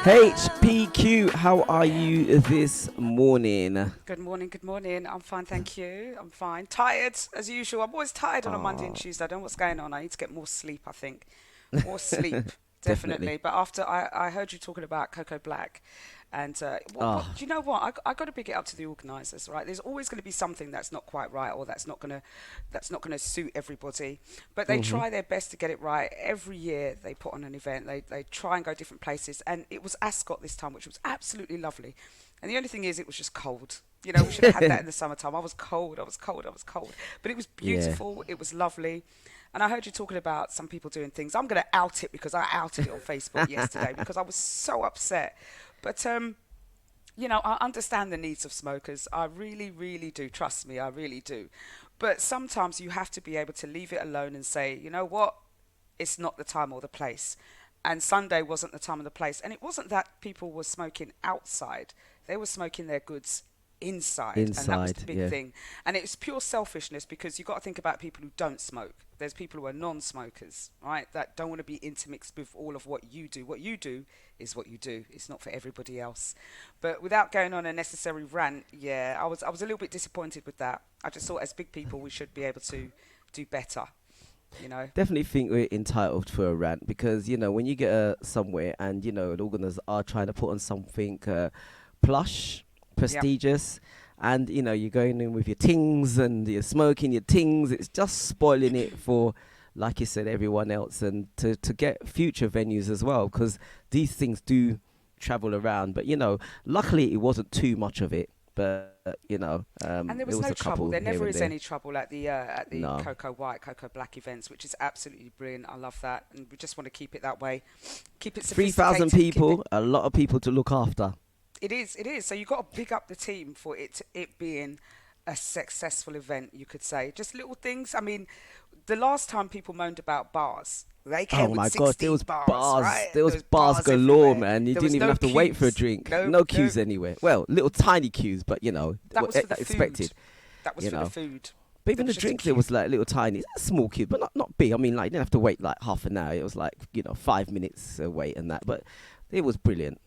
HPQ, how are you this morning? Good morning, good morning. I'm fine, thank you. I'm fine. Tired, as usual. I'm always tired on a Monday and Oh, Tuesday. I don't know what's going on. I need to get more sleep, I think. More sleep, definitely. definitely. But after I heard you talking about Cocoa Black, and do Oh, you know what? I got to big it up to the organisers, right? There's always going to be something that's not quite right, or that's not gonna suit everybody. But they mm-hmm. try their best to get it right. Every year they put on an event. They try and go different places, and it was Ascot this time, which was absolutely lovely. And the only thing is, it was just cold. You know, we should have had that in the summertime. I was cold, I was cold, I was cold. But it was Yeah, beautiful, it was lovely. And I heard you talking about some people doing things. I'm going to out it because I outed it on Facebook yesterday because I was so upset. But, I understand the needs of smokers. I really, really do. Trust me, I really do. But sometimes you have to be able to leave it alone and say, you know what? It's not the time or the place. And Sunday wasn't the time or the place. And it wasn't that people were smoking outside, they were smoking their goods inside. And that was the inside, big yeah. thing. And it's pure selfishness because you've got to think about people who don't smoke. There's people who are non smokers, right? That don't want to be intermixed with all of what you do. What you do is what you do. It's not for everybody else. But without going on a necessary rant, yeah, I was a little bit disappointed with that. I just thought as big people we should be able to do better, you know. Definitely think we're entitled for a rant because, when you get somewhere and, the organizers are trying to put on something plush, Yep. prestigious, and, you're going in with your tings and you're smoking your tings, it's just spoiling it for, like you said, everyone else and to get future venues as well because these things do travel around. But, luckily it wasn't too much of it. But, And there there was was no a trouble. couple There here never and is there. any trouble at the No. Cocoa White, Cocoa Black events, which is absolutely brilliant. I love that, and we just want to keep it that way. Keep it 3,000 sophisticated. Keep it. people, a lot of people to look after. It is. It is. So you got to big up the team for it being a successful event. You could say just little things. I mean, the last time people moaned about bars, they came Oh with my gosh, 16 bars, right? there There was was bars bars galore, everywhere. man. You There didn't was even no have to wait for a queues. drink. No, No no. queues anywhere. Well, little tiny queues, but That was for the food. expected, That was you for the know. food. But There even was the just a drinks, there queue. was like little tiny, small queues, but not big. I mean, like you didn't have to wait like half an hour. It was like 5 minutes wait and that, but it was brilliant.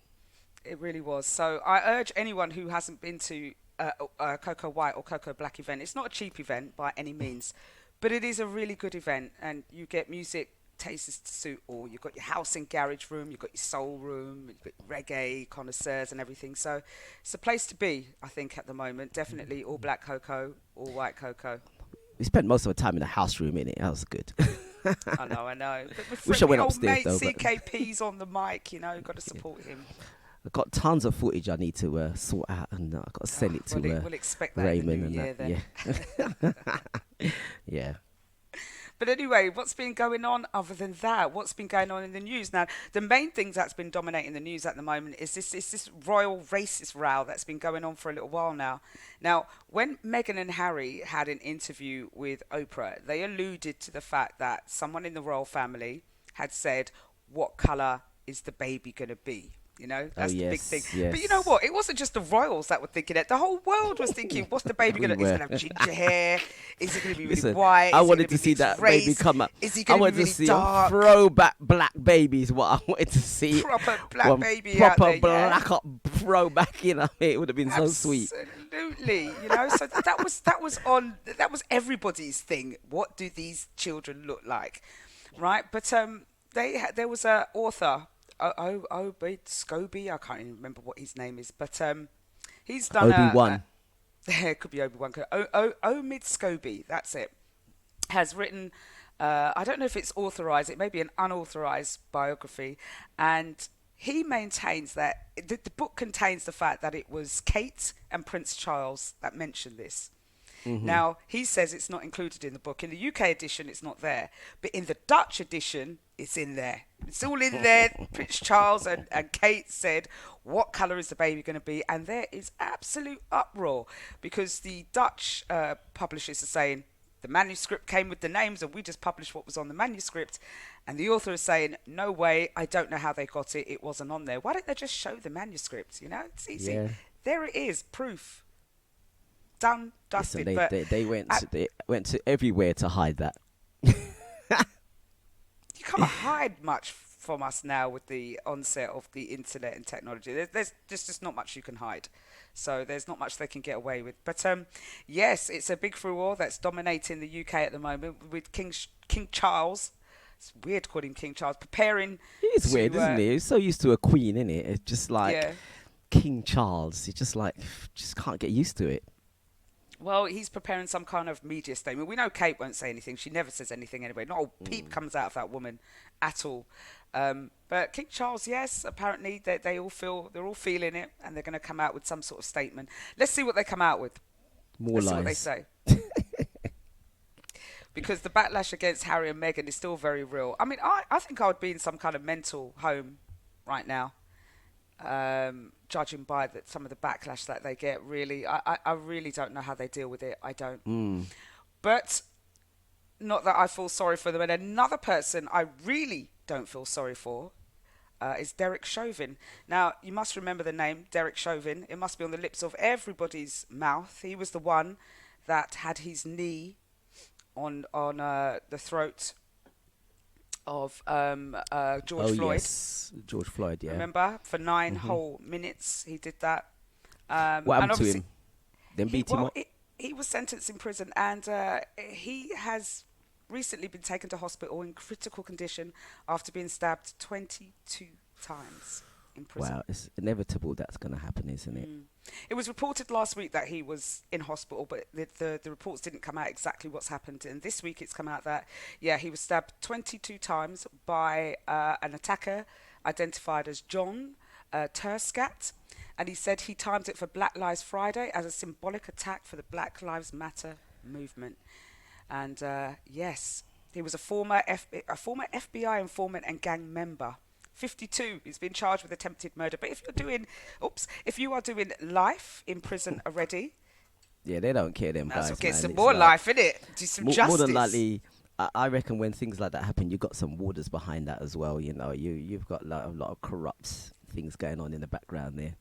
It really was. So I urge anyone who hasn't been to a Cocoa White or Cocoa Black event. It's not a cheap event by any means, but it is a really good event, and you get music tastes to suit all. You've got your house and garage room, you've got your soul room, you've got reggae connoisseurs and everything. So it's a place to be, I think, at the moment. Definitely all black cocoa, all white cocoa. We spent most of the time in the house room in it. That was good. I know, I know. But Wish I my went old upstairs mate though, but CKP's on the mic, got to support him. I've got tons of footage I need to sort out, and I've got to send it Well, to we'll expect that in the Raymond new and year then. that. Yeah, yeah. But anyway, what's been going on other than that? What's been going on in the news? Now, the main thing that's been dominating the news at the moment is this royal racist row that's been going on for a little while now. Now, when Meghan and Harry had an interview with Oprah, they alluded to the fact that someone in the royal family had said, "What colour is the baby going to be?" Oh That's the big thing. yes, But you know yes. what? It wasn't just the royals that were thinking it. The whole world was thinking, what's the baby gonna? Is it Everywhere. gonna have ginger hair? Is it gonna be really Listen, white? I Is it gonna wanted to be see mixed that baby race? come up. Is he I gonna be wanted to really see a dark? throwback black baby is what I wanted to see. Proper black One baby out proper there, yeah. black up throwback, it would have been so sweet. Absolutely, So that was everybody's thing. What do these children look like, right? But there was a author, Scobie. I can't even remember what his name is, but he's done Obi-Wan. it could be Obi-Wan. Omid Scobie, that's it. Has written. I don't know if it's authorized. It may be an unauthorized biography, and he maintains that the book contains the fact that it was Kate and Prince Charles that mentioned this. Hmm. Now, he says it's not included in the book. In the UK edition, it's not there. But in the Dutch edition, it's in there. It's all in there. Prince Charles and Kate said, what colour is the baby going to be? And there is absolute uproar because the Dutch publishers are saying, the manuscript came with the names and we just published what was on the manuscript. And the author is saying, no way, I don't know how they got it. It wasn't on there. Why don't they just show the manuscript? It's easy. Yeah. There it is, proof. Done, Listen, dusted. they, But they, they went uh, to, they went to everywhere to hide that. you can't hide much from us now with the onset of the internet and technology. There's just not much you can hide. So there's not much they can get away with. But yes, it's a big furore that's dominating the UK at the moment with King Charles. It's weird calling him King Charles. Preparing. It is weird, isn't it? He's so used to a queen, isn't it? It's just like King Charles. You just can't get used to it. Well, he's preparing some kind of media statement. We know Kate won't say anything. She never says anything anyway. Not a peep comes out of that woman at all. But King Charles, yes, apparently they're all feeling it, and they're going to come out with some sort of statement. Let's see what they come out with. Let's see what they say. Because the backlash against Harry and Meghan is still very real. I mean, I think I would be in some kind of mental home right now. Judging by some of the backlash that they get, really, I really don't know how they deal with it. I don't. But not that I feel sorry for them. And another person I really don't feel sorry for is Derek Chauvin. Now, you must remember the name Derek Chauvin. It must be on the lips of everybody's mouth. He was the one that had his knee on the throat of George Floyd. Yes, George Floyd, yeah. Remember? For 9 whole minutes he did that. What happened to him? Then beat him up? He was sentenced in prison, and he has recently been taken to hospital in critical condition after being stabbed 22 times in prison. Wow, it's inevitable that's going to happen, isn't it? It was reported last week that he was in hospital, but the reports didn't come out exactly what's happened. And this week it's come out that, he was stabbed 22 times by an attacker identified as John Turskat. And he said he timed it for Black Lives Friday as a symbolic attack for the Black Lives Matter movement. And yes, he was a former FBI informant and gang member. 52. He's been charged with attempted murder. But if you are doing life in prison already, they don't care, them guys. So get some more life in it. Do some justice. More than likely, I reckon when things like that happen, you've got some warders behind that as well. You know, you've got a lot of corrupt things going on in the background there.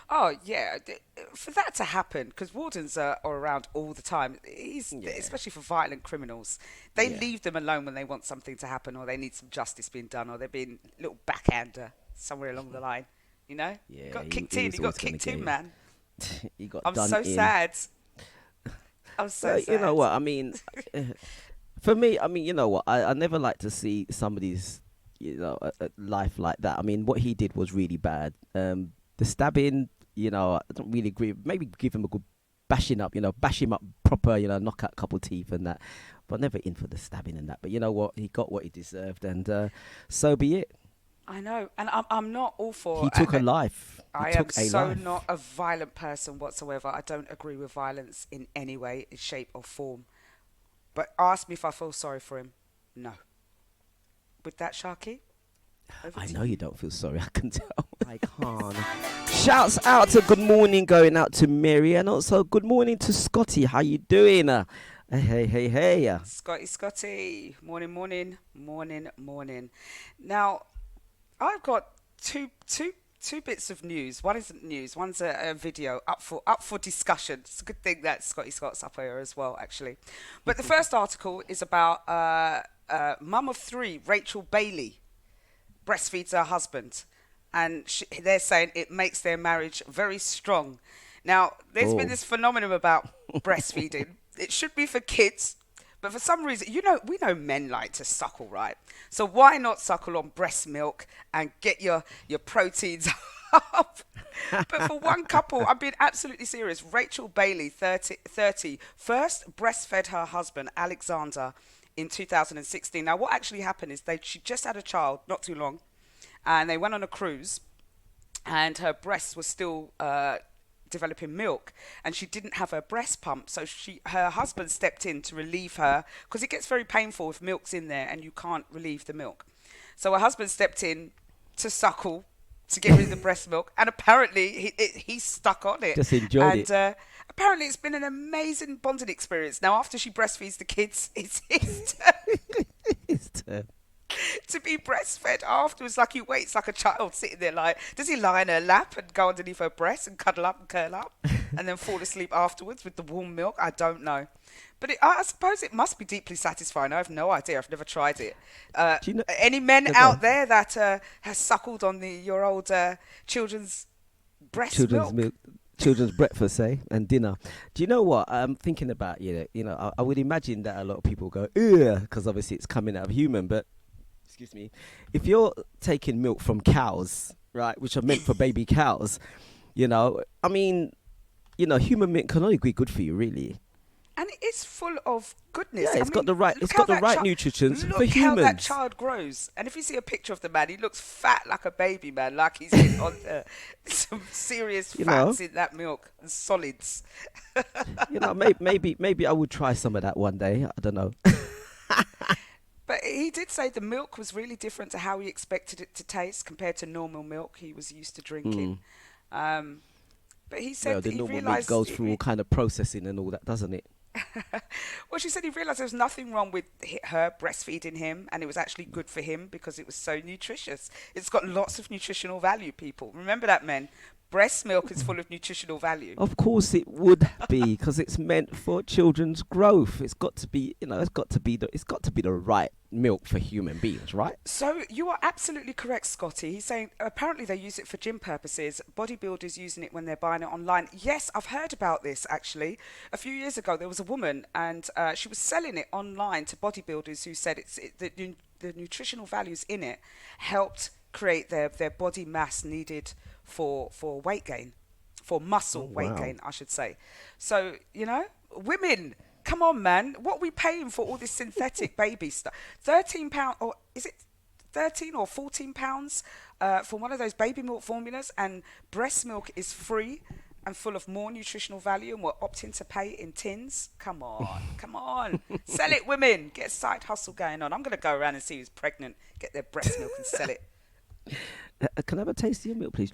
Oh, yeah. For that to happen, because wardens are around all the time, especially for violent criminals, they leave them alone when they want something to happen or they need some justice being done or they're being a little backhander somewhere along the line. You know? Yeah, you got kicked in, man. You got I'm done so in. sad. I'm so sad. You know what? I mean, for me, you know what? I never like to see somebody's, life like that. I mean, what he did was really bad. The stabbing, I don't really agree. Maybe give him a good bashing up, bash him up proper, knock out a couple teeth and that. But never in for the stabbing and that. But you know what? He got what he deserved, and so be it. I know, and I'm not all for. He took a life. I am so not a violent person whatsoever. I don't agree with violence in any way, shape, or form. But ask me if I feel sorry for him. No. With that, Sharky? I know you don't feel sorry. I can tell. I can't. Shouts out to good morning going out to Mary, and also good morning to Scotty. How you doing? Hey. Scotty. Morning. Now, I've got two bits of news. One isn't news. One's a video up for discussion. It's a good thing that Scotty Scott's up here as well, actually. But the first article is about mum of 3, Rachel Bailey, breastfeeds her husband, and they're saying it makes their marriage very strong. Now, there's been this phenomenon about breastfeeding. It should be for kids, but for some reason, we know men like to suckle, right? So why not suckle on breast milk and get your proteins up? But for one couple, I'm being absolutely serious. Rachel Bailey, 30, first breastfed her husband, Alexander, in 2016. Now, what actually happened is she just had a child not too long, and they went on a cruise, and her breasts were still developing milk, and she didn't have her breast pump, so her husband stepped in to relieve her, because it gets very painful if milk's in there and you can't relieve the milk. So her husband stepped in to suckle to get rid of the breast milk, and apparently he stuck on it. Just enjoyed it. And apparently it's been an amazing bonding experience. Now, after she breastfeeds the kids, it's his turn. His turn. To be breastfed afterwards, like he waits like a child sitting there. Like, does he lie in her lap and go underneath her breast and cuddle up and curl up? and then fall asleep afterwards with the warm milk. I don't know. But I suppose it must be deeply satisfying. I have no idea. I've never tried it. Do you know? Any men Yeah, go out on. there that has suckled on your old children's breast Children's milk? milk, children's breakfast, eh, and dinner. Do you know what I'm thinking about? I would imagine that a lot of people go, ugh, because obviously it's coming out of human. But excuse me, if you're taking milk from cows, right, which are meant for baby cows, I mean, human milk can only be good for you, really. And it is full of goodness. Yeah, I it's got mean, the right, look it's how got the that right nutrients for look how that humans. child grows. And if you see a picture of the man, he looks fat like a baby, man. Like he's in on some serious You know, fats in that milk and solids. maybe I would try some of that one day. I don't know. But he did say the milk was really different to how he expected it to taste compared to normal milk he was used to drinking. Um, but he said Well, that the he normal milk realised goes through all kind of processing and all that, doesn't it? well, she said he realised there was nothing wrong with her breastfeeding him, and it was actually good for him because it was so nutritious. It's got lots of nutritional value, people. Remember that, men. Breast milk is full of nutritional value. Of course it would be, because it's meant for children's growth. It's got to be, it's got to be the right milk for human beings, right? So you are absolutely correct, Scotty. He's saying apparently they use it for gym purposes. Bodybuilders using it when they're buying it online. Yes, I've heard about this actually. A few years ago, there was a woman and she was selling it online to bodybuilders who said the nutritional values in it helped create their body mass needed for weight gain, for muscle weight Wow. gain, I should say. So, women, come on, man. What are we paying for all this synthetic baby stuff? £13, or is it 13 or 14 pounds for one of those baby milk formulas, and breast milk is free and full of more nutritional value, and we're opting to pay in tins? Come on, come on. Sell it, women. Get a side hustle going on. I'm going to go around and see who's pregnant, get their breast milk and sell it. Can I have a taste of your milk, please?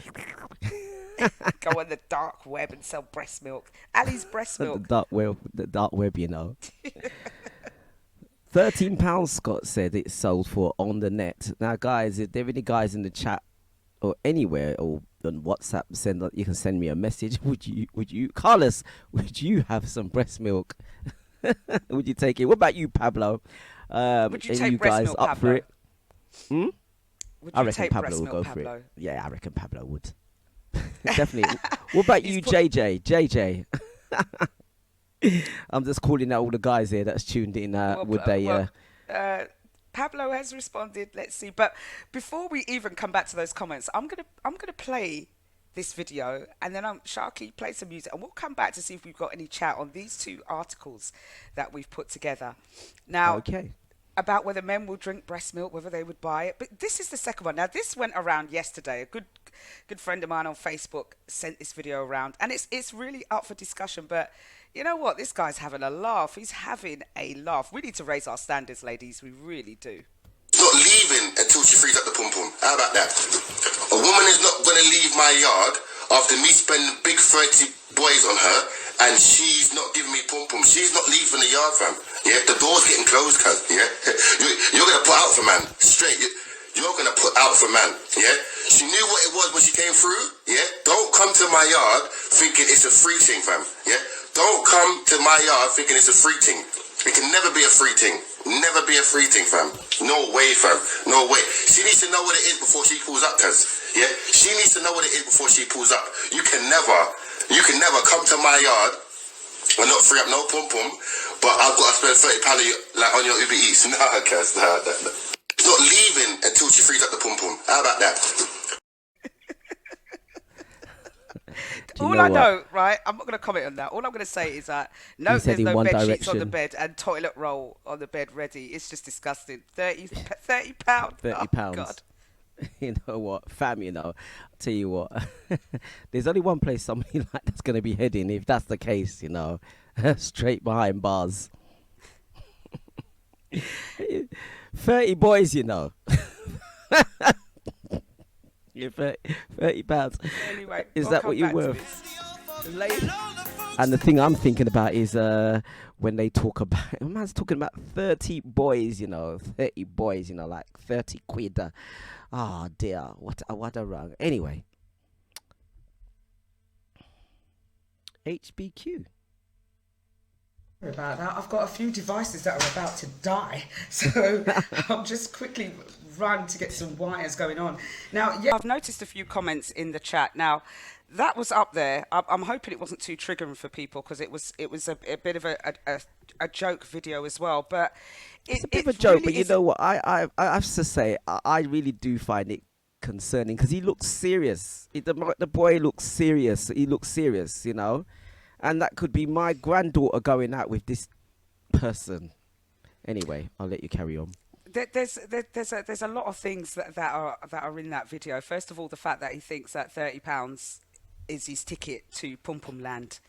Go on the dark web and sell breast milk. Ali's breast The milk. dark web, £13, Scott said it's sold for on the net. Now, guys, if there are any guys in the chat or anywhere or on WhatsApp, you can send me a message. Would you, Carlos? Would you have some breast milk? Would you take it? What about you, Pablo? Would you Are take you breast guys milk, up Pablo? for it? Hmm? Would I you reckon take Pablo breast will milk, go for Pablo? it. Yeah, I reckon Pablo would. Definitely. What about He's you, put- JJ? JJ. I'm just calling out all the guys here that's tuned in. Would they? Pablo has responded. Let's see. But before we even come back to those comments, I'm gonna play this video, and then Sharky play some music, and we'll come back to see if we've got any chat on these two articles that we've put together. Now, Okay. about whether men will drink breast milk, whether they would buy it. But this is the second one. Now, this went around yesterday. A good friend of mine on Facebook sent this video around, and it's really up for discussion. But you know what? This guy's having a laugh. He's having a laugh. We need to raise our standards, ladies. We really do. Not leaving until she frees up the pum pum. How about that? A woman is not going to leave my yard after me spending big 30 boys on her, and she's not giving me pum pum. She's not leaving the yard, fam. Yeah, the door's getting closed, cuz. Yeah, you're going to put out for man. Straight. You're going to put out for man. Yeah, she knew what it was when she came through. Yeah, don't come to my yard thinking it's a free thing, fam. Yeah, don't come to my yard thinking it's a free thing. It can never be a free thing. Never be a free thing, fam. No way, fam. No way. She needs to know what it is before she pulls up, cuz. Yeah? She needs to know what it is before she pulls up. You can never come to my yard and not free up no pum pum, but I've got to spend £30 on your Uber Eats. Nah, cuz. Nah. It's not leaving until she frees up the pum pum. How about that? All I know, right? I'm not going to comment on that. All I'm going to say is that no, said there's in no one bed sheets on the direction. bed and toilet roll on the bed ready. It's just disgusting. £30. £30. Oh, God. You know what, fam, I'll tell you what, there's only one place somebody like that's going to be heading if that's the case, straight behind bars. 30 boys, Yeah, £30. Anyway, Is we'll that come what you're back to worth? this. And the thing I'm thinking about is when they talk about, man's talking about 30 boys, 30 boys, like 30 quid. Oh dear, what a rug. Anyway, HPQ. Sorry about that. I've got a few devices that are about to die, so I'll just quickly run to get some wires going on. Now, yeah, I've noticed a few comments in the chat. Now, that was up there. I'm hoping it wasn't too triggering for people because it was a bit of a joke video as well. But it's a bit of a joke. Really, but you know what? I have to say I really do find it concerning because he looks serious. The boy looks serious. He looks serious, you know. And that could be my granddaughter going out with this person. Anyway, I'll let you carry on. There's a lot of things that are in that video. First of all, the fact that he thinks that £30 is his ticket to Pum Pum Land.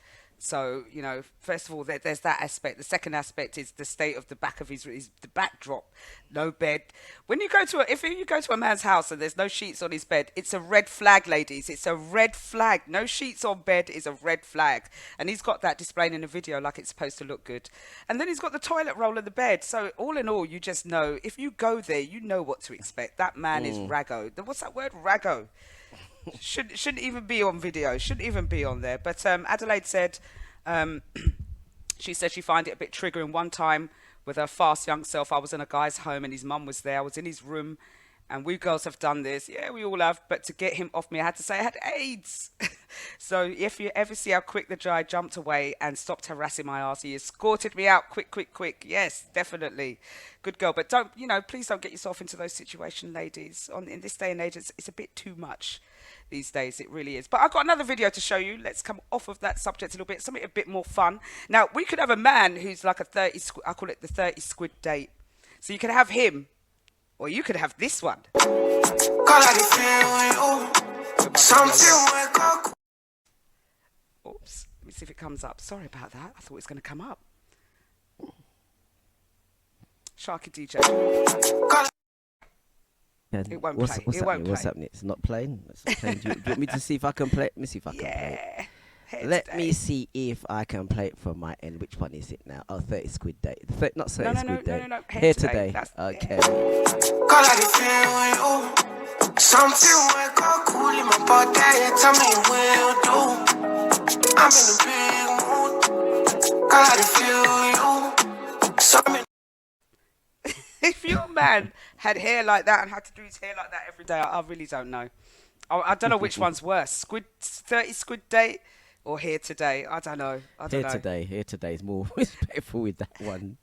So, you know, first of all, there's that aspect. The second aspect is the state of the back of his the backdrop. No bed. When you go to if you go to a man's house and there's no sheets on his bed, it's a red flag, ladies. It's a red flag. No sheets on bed is a red flag. And he's got that displayed in the video like it's supposed to look good. And then he's got the toilet roll in the bed. So all in all, you just know, if you go there, you know what to expect. That man is raggo. What's that word? Raggo. Shouldn't even be on video. Shouldn't even be on there. But Adelaide said, she said she find it a bit triggering. One time with her fast young self, I was in a guy's home and his mum was there. I was in his room, and we girls have done this. Yeah, we all have. But to get him off me, I had to say I had AIDS. So if you ever see how quick the guy jumped away and stopped harassing my ass, he escorted me out quick. Yes, definitely. Good girl. But don't, please don't get yourself into those situations, ladies. In this day and age, it's a bit too much. These days, it really is. But I've got another video to show you. Let's come off of that subject a little bit. Something a bit more fun. Now, we could have a man who's like I call it the 30 squid date. So you can have him, or you could have this one. Oops. Let me see if it comes up. Sorry about that. I thought it was going to come up. SharkyDJ. It won't play. What's happening? It's not playing. Do you want me to see if I can play it? Let me see if I can play it. Let me see if I can play it from my end. Which one is it now? Oh, 30 squid day. Not 30 squid day. No. Here today. Okay. Something wake up cool in my body. Tell me what you do. I'm in a big mood. Gotta feel you. If your man had hair like that and had to do his hair like that every day, I really don't know. I don't know which one's worse. 30 squid date or here today? I don't know. Here today is more respectful with that one.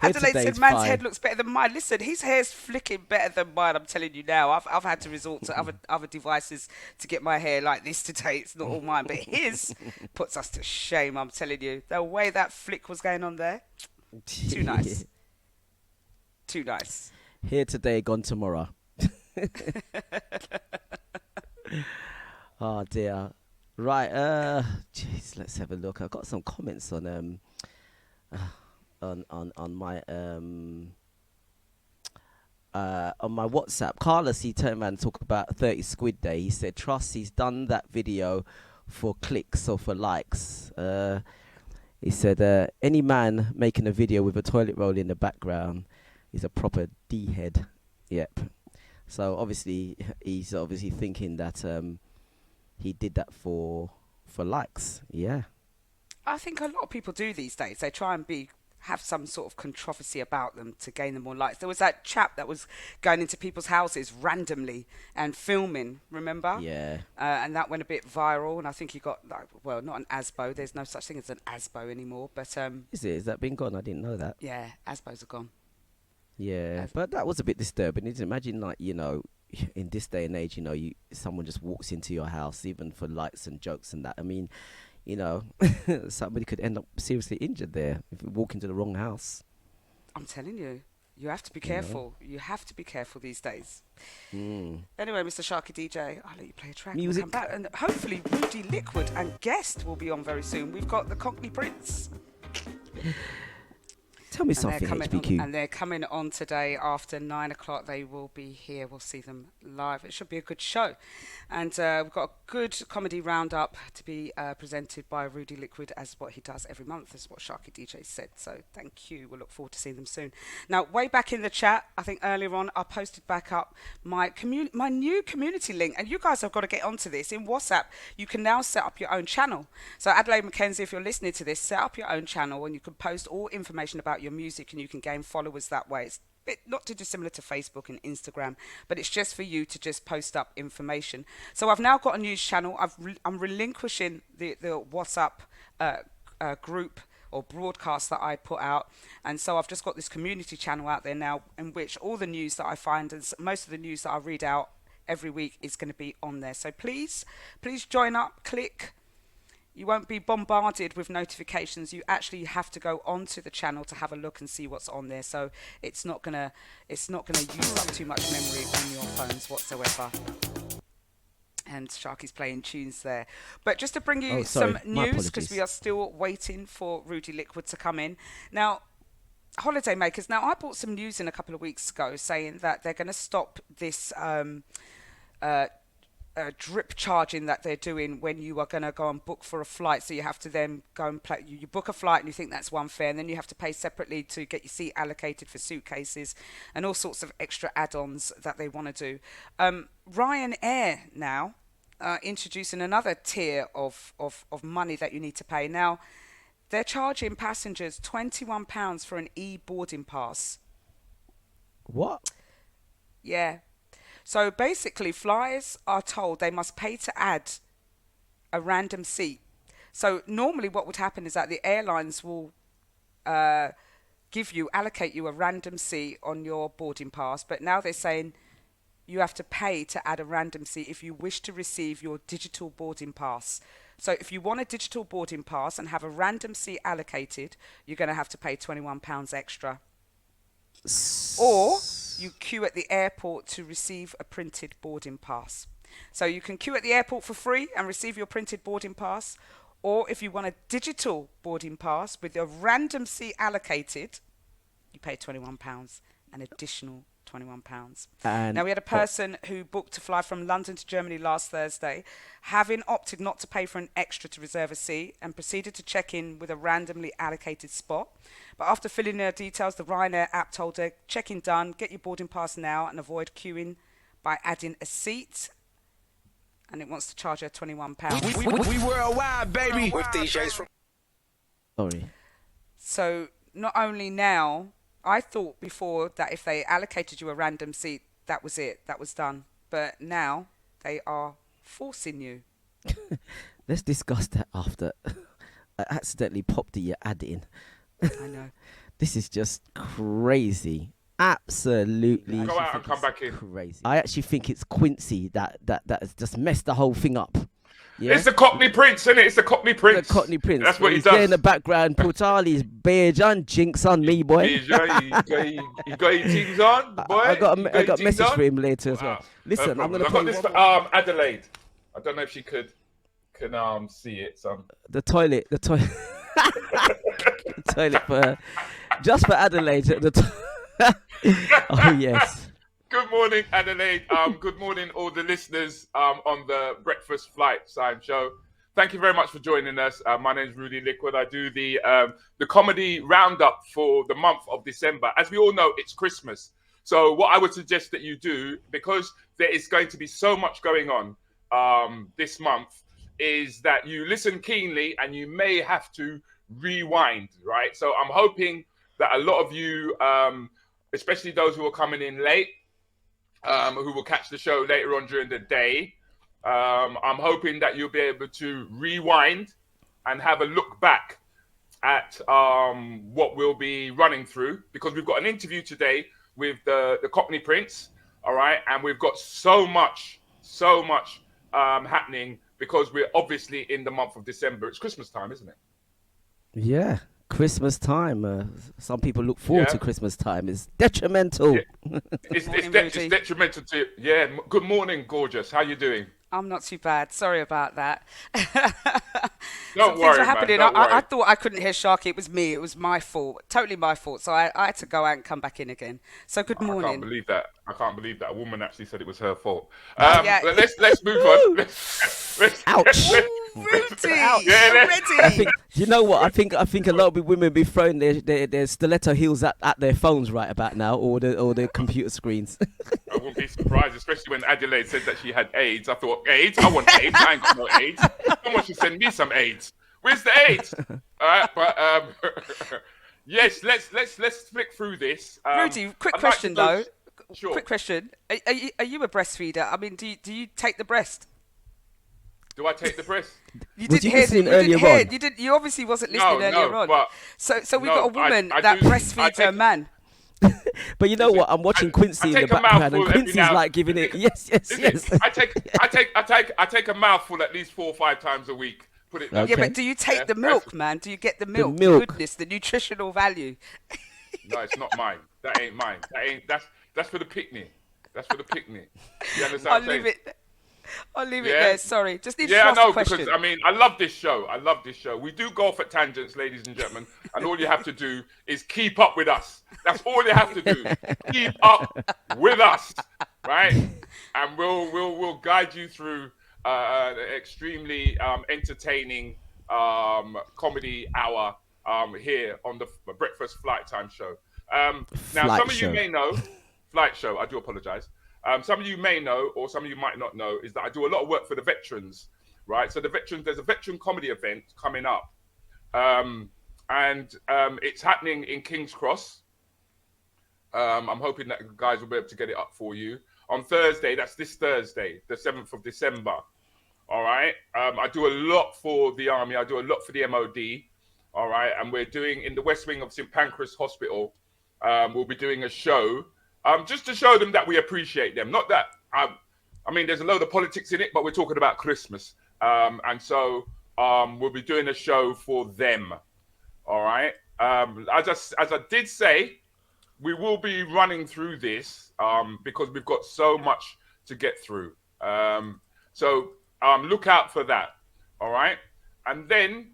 Adelaide said, man's head looks better than mine. Listen, his hair's flicking better than mine, I'm telling you now. I've had to resort to other devices to get my hair like this today. It's not all mine, but his puts us to shame, I'm telling you. The way that flick was going on there, too nice. Too nice. Here today, gone tomorrow. Oh dear. Right. Jeez, let's have a look. I've got some comments on my WhatsApp. Carlos, he turned around and talked about 30 squid day. He said, trust he's done that video for clicks or for likes. He said, any man making a video with a toilet roll in the background is a proper D-head. Yep. So obviously he's thinking that he did that for likes. Yeah. I think a lot of people do these days. They try and have some sort of controversy about them to gain them more likes. There was that chap that was going into people's houses randomly and filming, remember? Yeah. And that went a bit viral, and I think he got, not an ASBO. There's no such thing as an ASBO anymore, but... Is that been gone? I didn't know that. Yeah, ASBOs are gone. Yeah, but that was a bit disturbing. Imagine, in this day and age, someone just walks into your house, even for likes and jokes and that. I mean, somebody could end up seriously injured there if you walk into the wrong house. I'm telling you, you have to be careful. You have to be careful these days. Anyway, Mr. SharkyDJ, I'll let you play a track. Music. We'll come back, and hopefully Rudi Lickwood and guest will be on very soon. We've got the Cockney Prince. Tell me something, HPQ. And they're coming on today after 9 o'clock. They will be here. We'll see them live. It should be a good show. And we've got a good comedy roundup to be presented by Rudi Lickwood, as what he does every month, is what SharkyDJ said. So thank you. We'll look forward to seeing them soon. Now, way back in the chat, I think earlier on, I posted back up my new community link. And you guys have got to get onto this. In WhatsApp, you can now set up your own channel. So Adelaide Mackenzie, if you're listening to this, set up your own channel and you can post all information about your music and you can gain followers that way. It's not too dissimilar to Facebook and Instagram, but it's just for you to just post up information. So I've now got a news channel. I'm relinquishing the WhatsApp group or broadcast that I put out, and so I've just got this community channel out there now, in which all the news that I find and most of the news that I read out every week is going to be on there. So please join up, click. You won't be bombarded with notifications. You actually have to go onto the channel to have a look and see what's on there. So it's not gonna use up too much memory on your phones whatsoever. And Sharky's playing tunes there. But just to bring you some news, because we are still waiting for Rudi Lickwood to come in. Now, holiday makers. Now, I brought some news in a couple of weeks ago saying that they're going to stop this drip charging that they're doing when you are going to go and book for a flight. So you have to then go and you book a flight and you think that's one fare, and then you have to pay separately to get your seat allocated for suitcases and all sorts of extra add-ons that they want to do. Ryanair now introducing another tier of money that you need to pay. Now, they're charging passengers £21 for an e-boarding pass. What? Yeah. So basically, flyers are told they must pay to add a random seat. So normally what would happen is that the airlines will allocate you a random seat on your boarding pass. But now they're saying you have to pay to add a random seat if you wish to receive your digital boarding pass. So if you want a digital boarding pass and have a random seat allocated, you're going to have to pay £21 extra. Or you queue at the airport to receive a printed boarding pass. So you can queue at the airport for free and receive your printed boarding pass. Or if you want a digital boarding pass with a random seat allocated, you pay £21, an additional £21. Now, we had a person who booked to fly from London to Germany last Thursday, having opted not to pay for an extra to reserve a seat, and proceeded to check in with a randomly allocated spot. But after filling their details, the Ryanair app told her, check-in done, get your boarding pass now and avoid queuing by adding a seat. And it wants to charge her £21. We worldwide, baby. With DJs from... Sorry. So not only now, I thought before that if they allocated you a random seat, that was it, that was done. But now they are forcing you. Let's discuss that after. I accidentally popped the ad in. I know. This is just crazy. Absolutely. Go out and come back in. Crazy. I actually think it's Quincy that has just messed the whole thing up. Yeah? It's the Cockney Prince, isn't it? It's the Cockney Prince. The Cockney Prince. That's what he He's does. there in the background. Put all his beige and jinx on me, boy. You got your things on, boy. I got a message for him later as well. Wow. Listen, No I'm going to I've got play this for Adelaide. I don't know if she can see it. So the toilet. The toilet for her. Just for Adelaide. Oh, yes. Good morning, Adelaide. Good morning, all the listeners on the Breakfast Flight Time Show. Thank you very much for joining us. My name is Rudi Lickwood. I do the comedy roundup for the month of December. As we all know, it's Christmas. So what I would suggest that you do, because there is going to be so much going on this month, is that you listen keenly and you may have to rewind, right? So I'm hoping that a lot of you, especially those who are coming in late, who will catch the show later on during the day, I'm hoping that you'll be able to rewind and have a look back at what we'll be running through, because we've got an interview today with the Cockney Prince, all right? And we've got so much happening, because we're obviously in the month of December. It's Christmas time, isn't it? Yeah, Christmas time. Some people look forward to Christmas time. It's detrimental. Yeah. It's detrimental to... Yeah, good morning, gorgeous. How you doing? I'm not too bad. Sorry about that. Don't Some worry, things were happening. man. Don't worry. I thought I couldn't hear Sharky. It was me. It was my fault. Totally my fault. So I had to go out and come back in again. So good I can't morning. believe that. I can't believe that a woman actually said it was her fault. Yeah. But let's move on. Ouch. Rudy, Yeah, ready. You know what? I think a lot of women be throwing their stiletto heels at their phones right about now, or the computer screens. I wouldn't be surprised, especially when Adelaide said that she had AIDS. I thought, AIDS? I want AIDS. I ain't got no AIDS. Someone should send me some AIDS. Where's the AIDS? All right, but yes, let's flick through this. Rudy, quick I'd like question to go- though. Sure. Quick question. Are you a breastfeeder? I mean, do you take the breast? Do I take the breast? You Was didn't you hear listening you didn't earlier hear on? it. You didn't. You obviously wasn't listening earlier on. But So we've no, got a woman I that do- I breastfeeds her take- man. But you know what? I'm watching Quincy in the take a background, mouthful and every Quincy's now- like giving it. Yes. Listen, I take a mouthful at least 4 or 5 times a week. Put it that Okay. Yeah, way. but do you take Yeah, the milk, man? Do you get the milk? milk. Goodness, the nutritional value. No, it's not mine. That ain't mine. That's for the picnic. That's for the picnic. You understand what I'll I'm saying? leave it. I'll leave it Yeah. there. Sorry, just need to Yeah, I ask know, a question. because I mean, I love this show. We do golf at tangents, ladies and gentlemen, and all you have to do is keep up with us. That's all you have to do. Keep up with us, right? And we'll guide you through extremely entertaining comedy hour here on the Breakfast Flight Time show. Now, Flight some of show. you may know, flight show. I do apologize. Some of you may know, or some of you might not know, is that I do a lot of work for the veterans, right? So there's a veteran comedy event coming up, and it's happening in King's Cross. I'm hoping that you guys will be able to get it up for you on Thursday. That's this Thursday, the 7th of December. All right. I do a lot for the army. I do a lot for the MOD. All right. And we're doing in the West Wing of St. Pancras Hospital. We'll be doing a show just to show them that we appreciate them. Not that I mean, there's a load of politics in it, but we're talking about Christmas. And so we'll be doing a show for them. All right. As I did say, we will be running through this because we've got so much to get through. So look out for that. All right. And then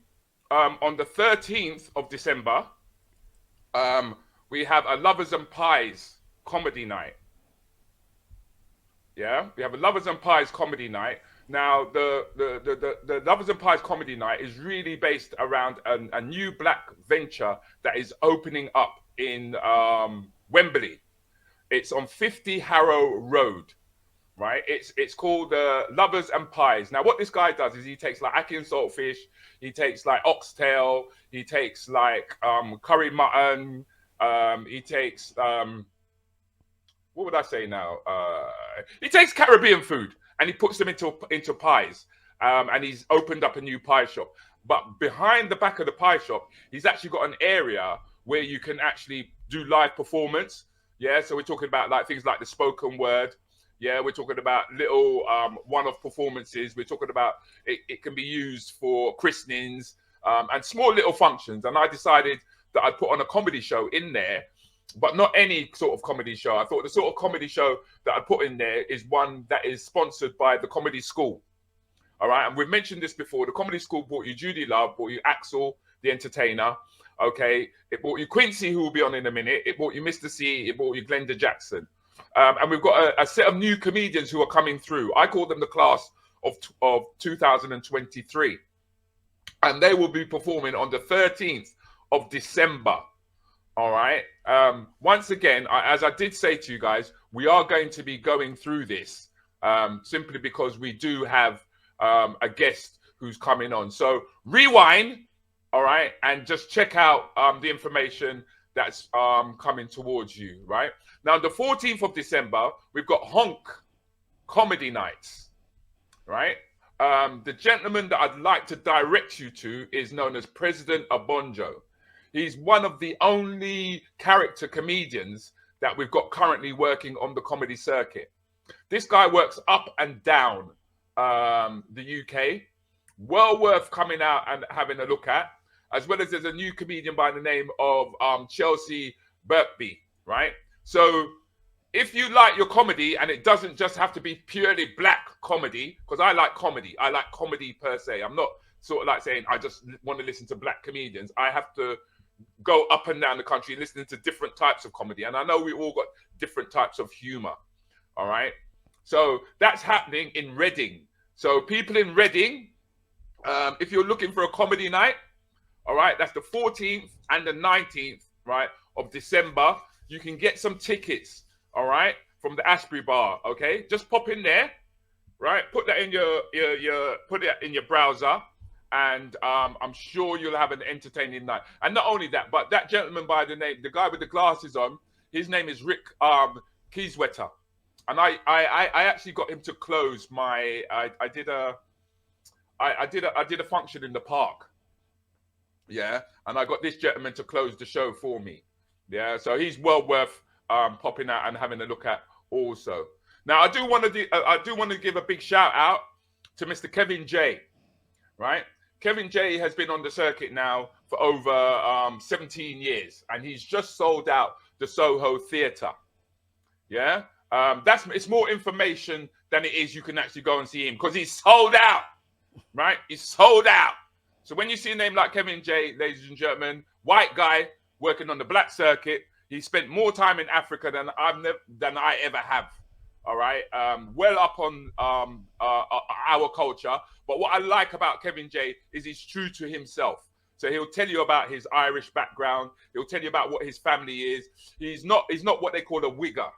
on the 13th of December, we have a Lovers and Pies comedy night. Yeah, we have a Lovers and Pies comedy night. Now, the Lovers and Pies comedy night is really based around a new black venture that is opening up in Wembley. It's on 50 Harrow Road, right? It's called Lovers and Pies. Now, what this guy does is he takes like ackee and saltfish, he takes like oxtail, he takes like curry mutton, he takes what would I say now? He takes Caribbean food and he puts them into pies. And he's opened up a new pie shop. But behind the back of the pie shop, he's actually got an area where you can actually do live performance. Yeah, so we're talking about like things like the spoken word. Yeah, we're talking about little one-off performances. We're talking about it can be used for christenings and small little functions. And I decided that I'd put on a comedy show in there, but not any sort of comedy show. I thought the sort of comedy show that I'd put in there is one that is sponsored by the Comedy School. All right, and we've mentioned this before. The Comedy School brought you Judy Love, brought you Axel, the entertainer. Okay, it brought you Quincy, who will be on in a minute. It brought you Mr. C. It brought you Glenda Jackson. And we've got a set of new comedians who are coming through. I call them the class of 2023. And they will be performing on the 13th of December. All right. Once again, as I did say to you guys, we are going to be going through this simply because we do have a guest who's coming on. So rewind, all right, and just check out the information that's coming towards you, right? Now, the 14th of December, we've got Honk Comedy Nights, right? The gentleman that I'd like to direct you to is known as President Abonjo. He's one of the only character comedians that we've got currently working on the comedy circuit. This guy works up and down the UK. Well worth coming out and having a look at. As well as there's a new comedian by the name of Chelsea Birkby, right? So if you like your comedy, and it doesn't just have to be purely black comedy, because I like comedy. I like comedy per se. I'm not sort of like saying I just want to listen to black comedians. I have to go up and down the country listening to different types of comedy. And I know we all got different types of humor. All right. So that's happening in Reading. So people in Reading, if you're looking for a comedy night, all right, that's the 14th and the 19th, right, of December. You can get some tickets, all right, from the Ashbury Bar, okay? Just pop in there, right? Put that in put it in your browser, and I'm sure you'll have an entertaining night. And not only that, but that gentleman by the name, the guy with the glasses on, his name is Rick Kieswetter. And I actually got him to close my. I did a function in the park, yeah, and I got this gentleman to close the show for me, yeah. So he's well worth popping out and having a look at also. Now I do want to give a big shout out to Mr. Kevin J, right? Kevin J has been on the circuit now for over 17 years, and he's just sold out the Soho Theatre, yeah. It's more information than it is you can actually go and see him, because he's sold out, right? He's sold out. So when you see a name like Kevin J, ladies and gentlemen, white guy working on the black circuit, he spent more time in Africa than I ever have. All right, well up on our culture. But what I like about Kevin J is he's true to himself. So he'll tell you about his Irish background. He'll tell you about what his family is. He's not what they call a wigger.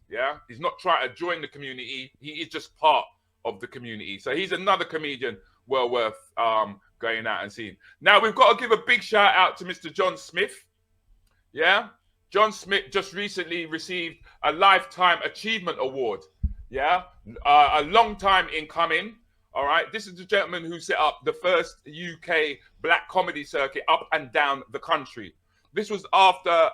Yeah, he's not trying to join the community. He is just part of the community. So he's another comedian well worth going out and seeing. Now we've got to give a big shout out to Mr. John Smith. Yeah, John Smith just recently received a Lifetime Achievement Award. Yeah, a long time in coming. All right, this is the gentleman who set up the first UK black comedy circuit up and down the country. This was after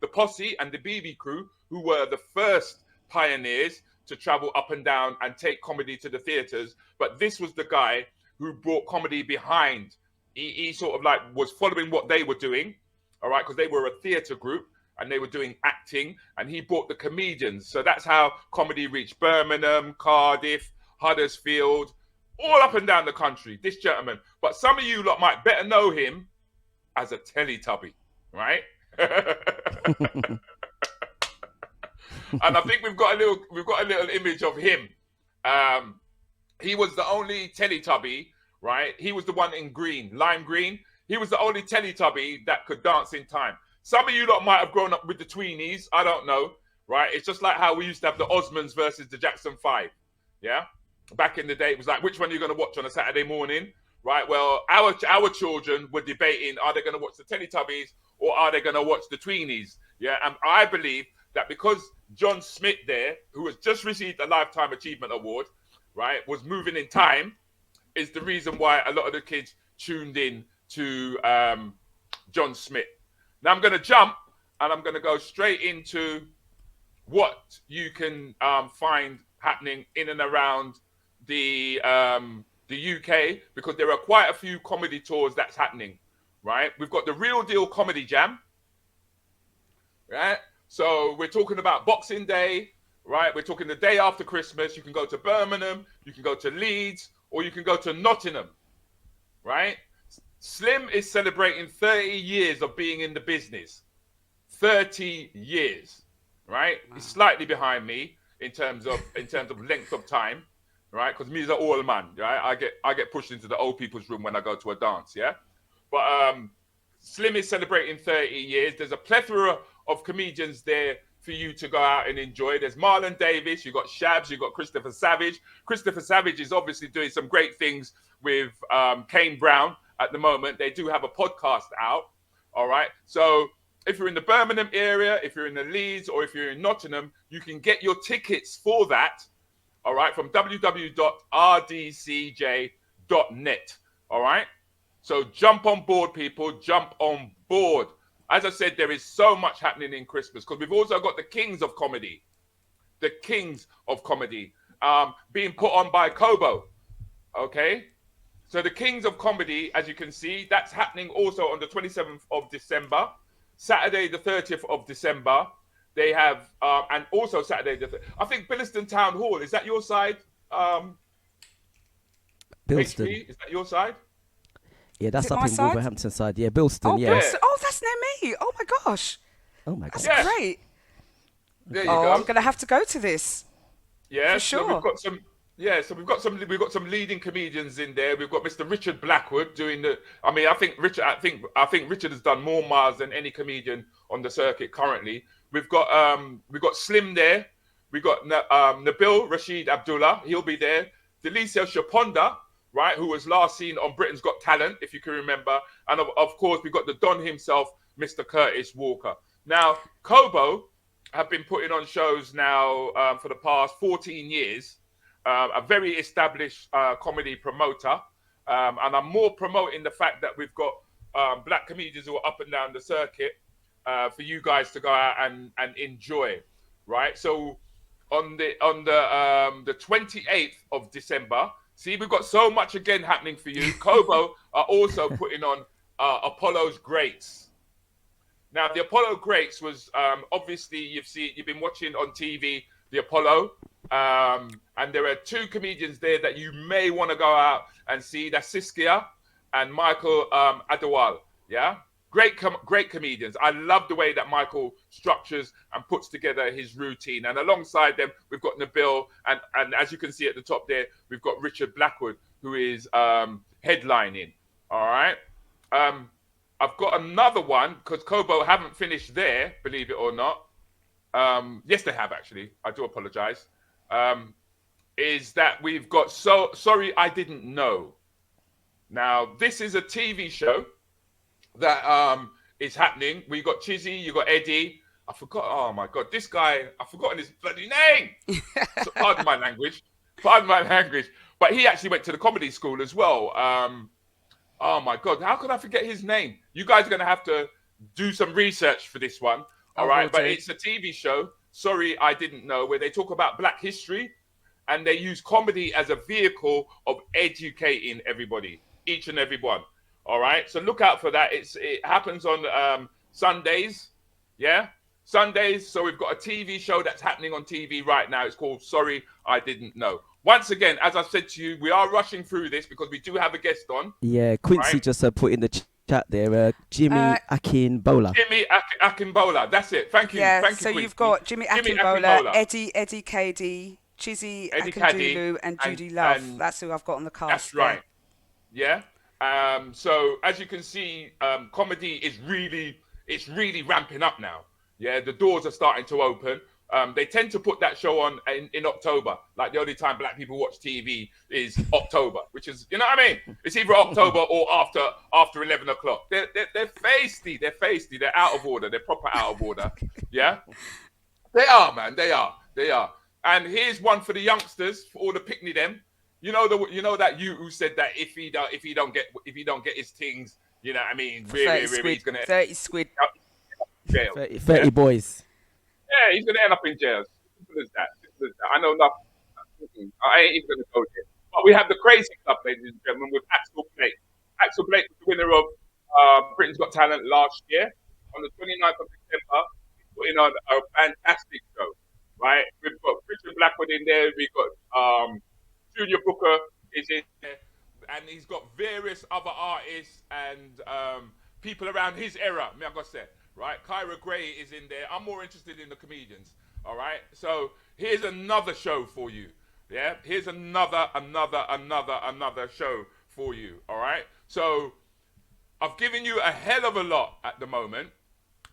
the Posse and the BB Crew, who were the first pioneers to travel up and down and take comedy to the theatres. But this was the guy who brought comedy behind. He sort of like was following what they were doing, all right, because they were a theatre group and they were doing acting, and he brought the comedians. So that's how comedy reached Birmingham, Cardiff, Huddersfield, all up and down the country, this gentleman. But some of you lot might better know him as a Teletubby, right? And I think we've got a little image of him. He was the only Teletubby, right? He was the one in green, lime green. He was the only Teletubby that could dance in time. Some of you lot might have grown up with the Tweenies. I don't know, right? It's just like how we used to have the Osmonds versus the Jackson 5, yeah? Back in the day, it was like, which one are you going to watch on a Saturday morning, right? Well, our children were debating, are they going to watch the Teletubbies or are they going to watch the Tweenies? Yeah, and I believe that because John Smith there, who has just received a Lifetime Achievement Award, right, was moving in time, is the reason why a lot of the kids tuned in to John Smith. Now I'm going to jump and I'm going to go straight into what you can find happening in and around the UK, because there are quite a few comedy tours that's happening, right? We've got the Real Deal Comedy Jam, right? So we're talking about Boxing Day, right? We're talking the day after Christmas. You can go to Birmingham, you can go to Leeds, or you can go to Nottingham, right? Slim is celebrating 30 years of being in the business. 30 years, right? Wow. He's slightly behind me in terms of length of time, right? Because me is an old man, right? I get pushed into the old people's room when I go to a dance, yeah? But Slim is celebrating 30 years. There's a plethora of comedians there for you to go out and enjoy. There's Marlon Davis, you've got Shabs, you've got Christopher Savage. Christopher Savage is obviously doing some great things with Kane Brown at the moment. They do have a podcast out, all right? So if you're in the Birmingham area, if you're in the Leeds, or if you're in Nottingham, you can get your tickets for that, all right, from www.rdcj.net, all right? So jump on board, people, jump on board. As I said, there is so much happening in Christmas, because we've also got the Kings of Comedy. The Kings of Comedy being put on by Kobo, okay? So the Kings of Comedy, as you can see, that's happening also on the 27th of December, Saturday the 30th of December, They have, and also Saturday. I think Billiston Town Hall, is that your side? Bilston. HP, is that your side? Yeah, Is that's it up my in side? Wolverhampton side. Yeah, Bilston. Oh, Yeah. Bilston. Oh, that's near me. Oh my gosh, Oh my that's god. Yeah. great. There you Oh, go. I'm gonna have to go to this. Yeah, For so sure. we've got some. Yeah, so we've got some leading comedians in there. We've got Mr. Richard Blackwood doing the. I mean, I think Richard has done more miles than any comedian on the circuit currently. We've got Slim there. We've got Nabil Rashid Abdullah. He'll be there. Delicia Shaponda, right, who was last seen on Britain's Got Talent, if you can remember. And of course, we've got the Don himself, Mr. Curtis Walker. Now, Kobo have been putting on shows now for the past 14 years. A very established comedy promoter. And I'm more promoting the fact that we've got black comedians who are up and down the circuit for you guys to go out and enjoy, right? So on the 28th of December, see, we've got so much again happening for you. Kobo are also putting on Apollo's Greats. Now, the Apollo Greats was obviously you've been watching on TV the Apollo, and there are two comedians there that you may want to go out and see. That's Siskia and Michael Adewale. Yeah, great comedians. I love the way that Michael structures and puts together his routine. And alongside them, we've got Nabil, and as you can see at the top there, we've got Richard Blackwood, who is headlining. All right. I've got another one because Kobo haven't finished there, believe it or not. Yes, they have actually. I do apologize. Is that we've got Sorry I Didn't Know. Now, this is a TV show that is happening. We got Chizzy, you got Eddie. I forgot. Oh my God, this guy! I've forgotten his bloody name. So, pardon my language. But he actually went to the comedy school as well. Oh my God, how could I forget his name? You guys are going to have to do some research for this one. All right, but it's a TV show, Sorry I Didn't Know, where they talk about Black history and they use comedy as a vehicle of educating everybody, each and every one. All right, so look out for that. It happens on Sundays, yeah? Sundays, so we've got a TV show that's happening on TV right now. It's called Sorry I Didn't Know. Once again, as I said to you, we are rushing through this because we do have a guest on. Yeah, Quincy right? just put in the chat there, Jimmy Akinbola. Jimmy Akinbola, that's it. Thank you. Yeah, Thank you, so Quincy. you've got Jimmy Akinbola, Eddie KD, Chizzy Akindulu, and Judy Love. That's who I've got on the cast. That's right. Yeah. So as you can see, comedy is really ramping up now. Yeah, the doors are starting to open. They tend to put that show on in October. Like the only time black people watch TV is October, which is, you know what I mean? It's either October or after 11 o'clock. They're feisty. They're out of order. They're proper out of order. Yeah, they are, man. They are. And here's one for the youngsters, for all the pickney them. You know that you who said that if he don't get his things, you know what I mean? Really, he's gonna 30 squid. Jail. 30 boys. Yeah, he's going to end up in jail. Simple as that. I know nothing. I ain't even going to go there. But we have the Crazy Club, ladies and gentlemen, with Axel Blake. Axel Blake was the winner of Britain's Got Talent last year. On the 29th of December, he's putting on a fantastic show, right? We've got Richard Blackwood in there. We've got Junior Booker is in there. And he's got various other artists and people around his era, I'm going to say. Right, Kyra Gray is in there. I'm more interested in the comedians. All right, so here's another show for you. Yeah, here's another show for you. All right, so I've given you a hell of a lot at the moment.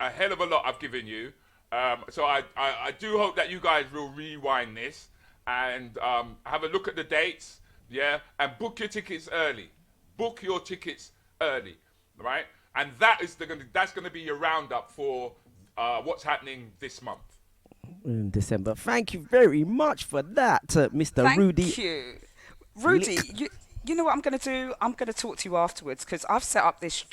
A hell of a lot I've given you. So I do hope that you guys will rewind this and have a look at the dates. Yeah, and book your tickets early. Book your tickets early. Right. And that's going to be your roundup for what's happening this month. In December. Thank you very much for that, Mr. Rudi. Thank you. Rudi, you know what I'm going to do? I'm going to talk to you afterwards because I've set up this